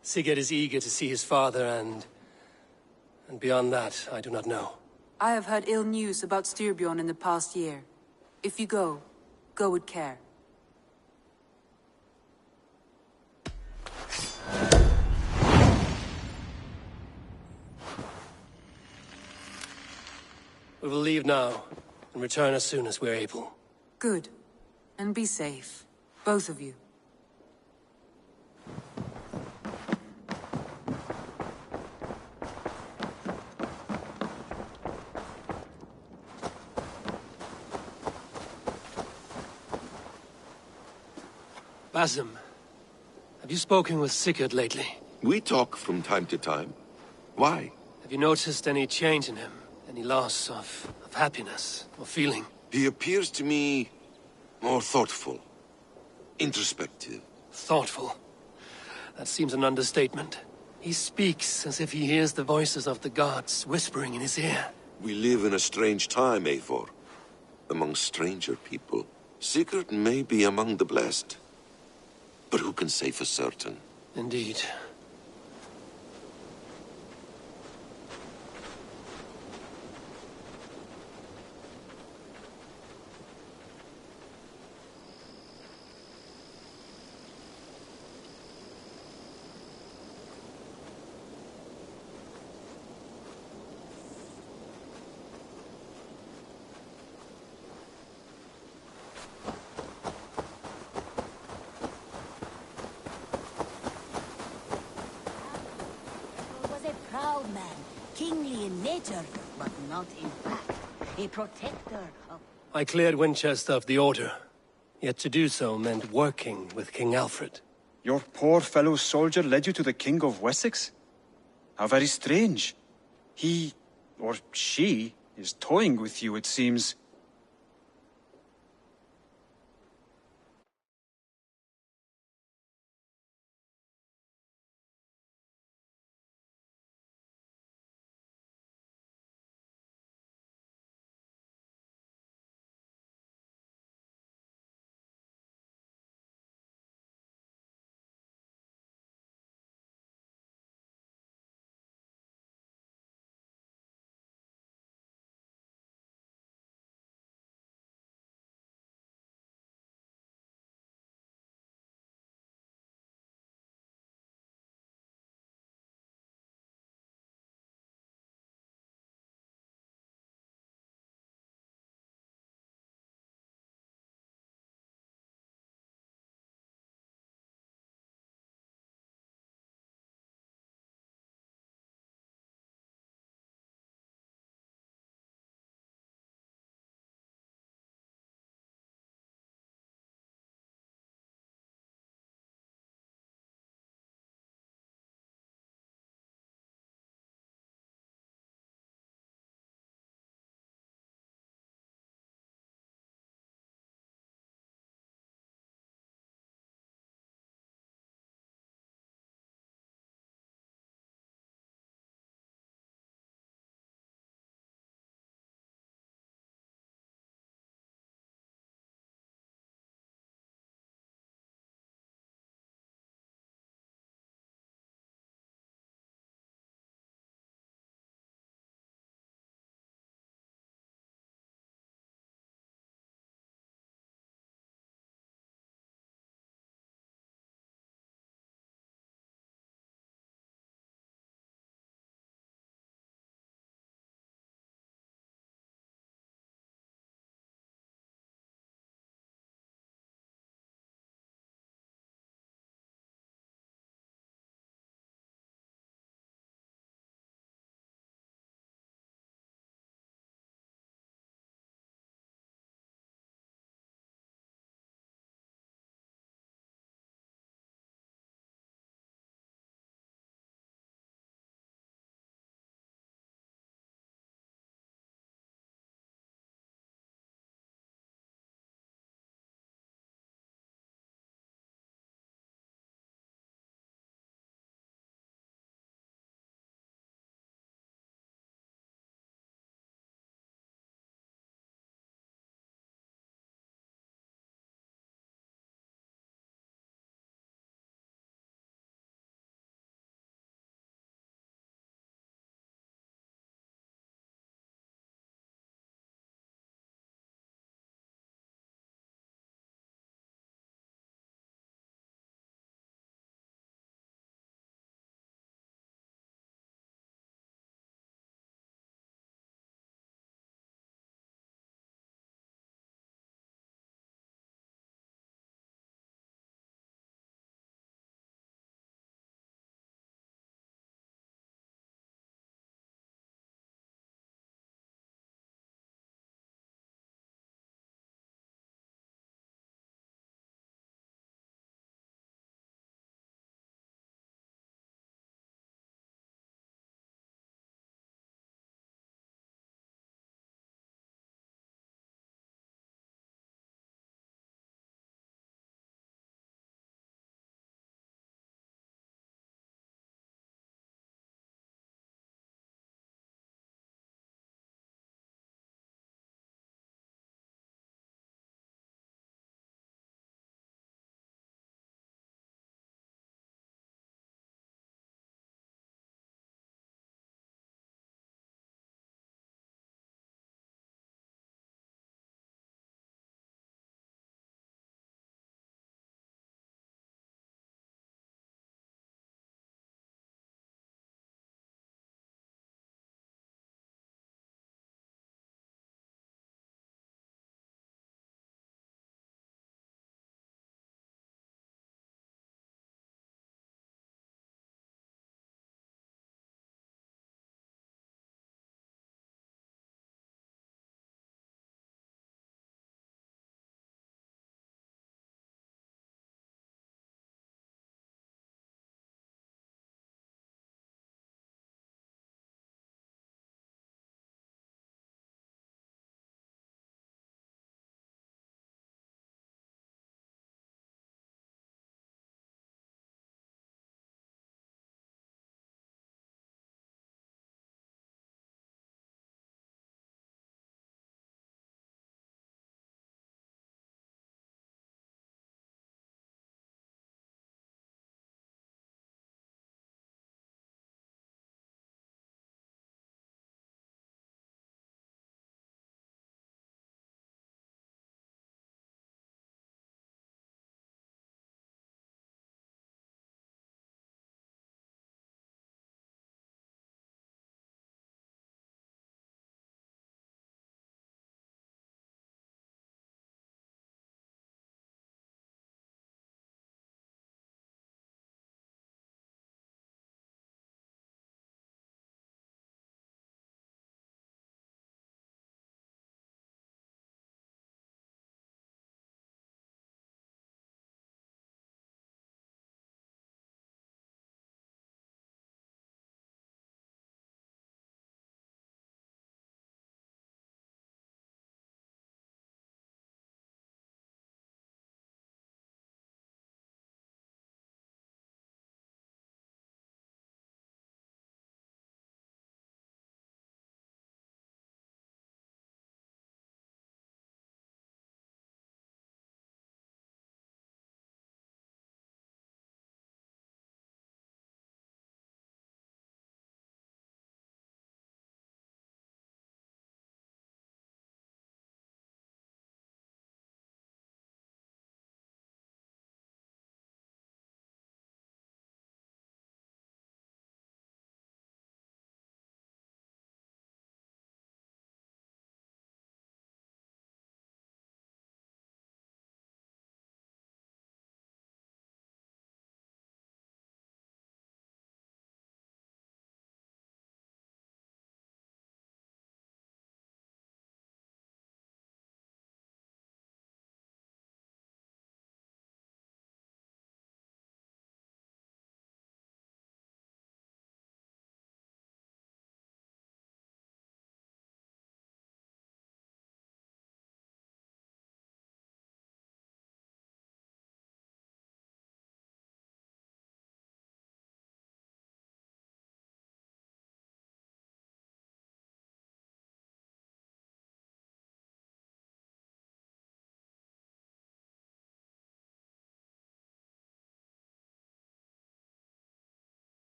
Sigurd is eager to see his father and beyond that, I do not know. I have heard ill news about Styrbjorn in the past year. If you go with care. We will leave now, and return as soon as we're able. Good. And be safe. Both of you. Basim, have you spoken with Sigurd lately? We talk from time to time. Why? Have you noticed any change in him? Any loss of happiness or feeling? He appears to me more thoughtful, introspective. Thoughtful? That seems an understatement. He speaks as if he hears the voices of the gods whispering in his ear. We live in a strange time, Eivor. Among stranger people. Sigurd may be among the blessed. But who can say for certain? Indeed. Proud man, kingly in nature, but not in fact. A protector of... I cleared Winchester of the Order. Yet to do so meant working with King Alfred. Your poor fellow soldier led you to the King of Wessex? How very strange. He, or she, is toying with you, it seems.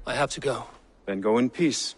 I have to go. Then go in peace.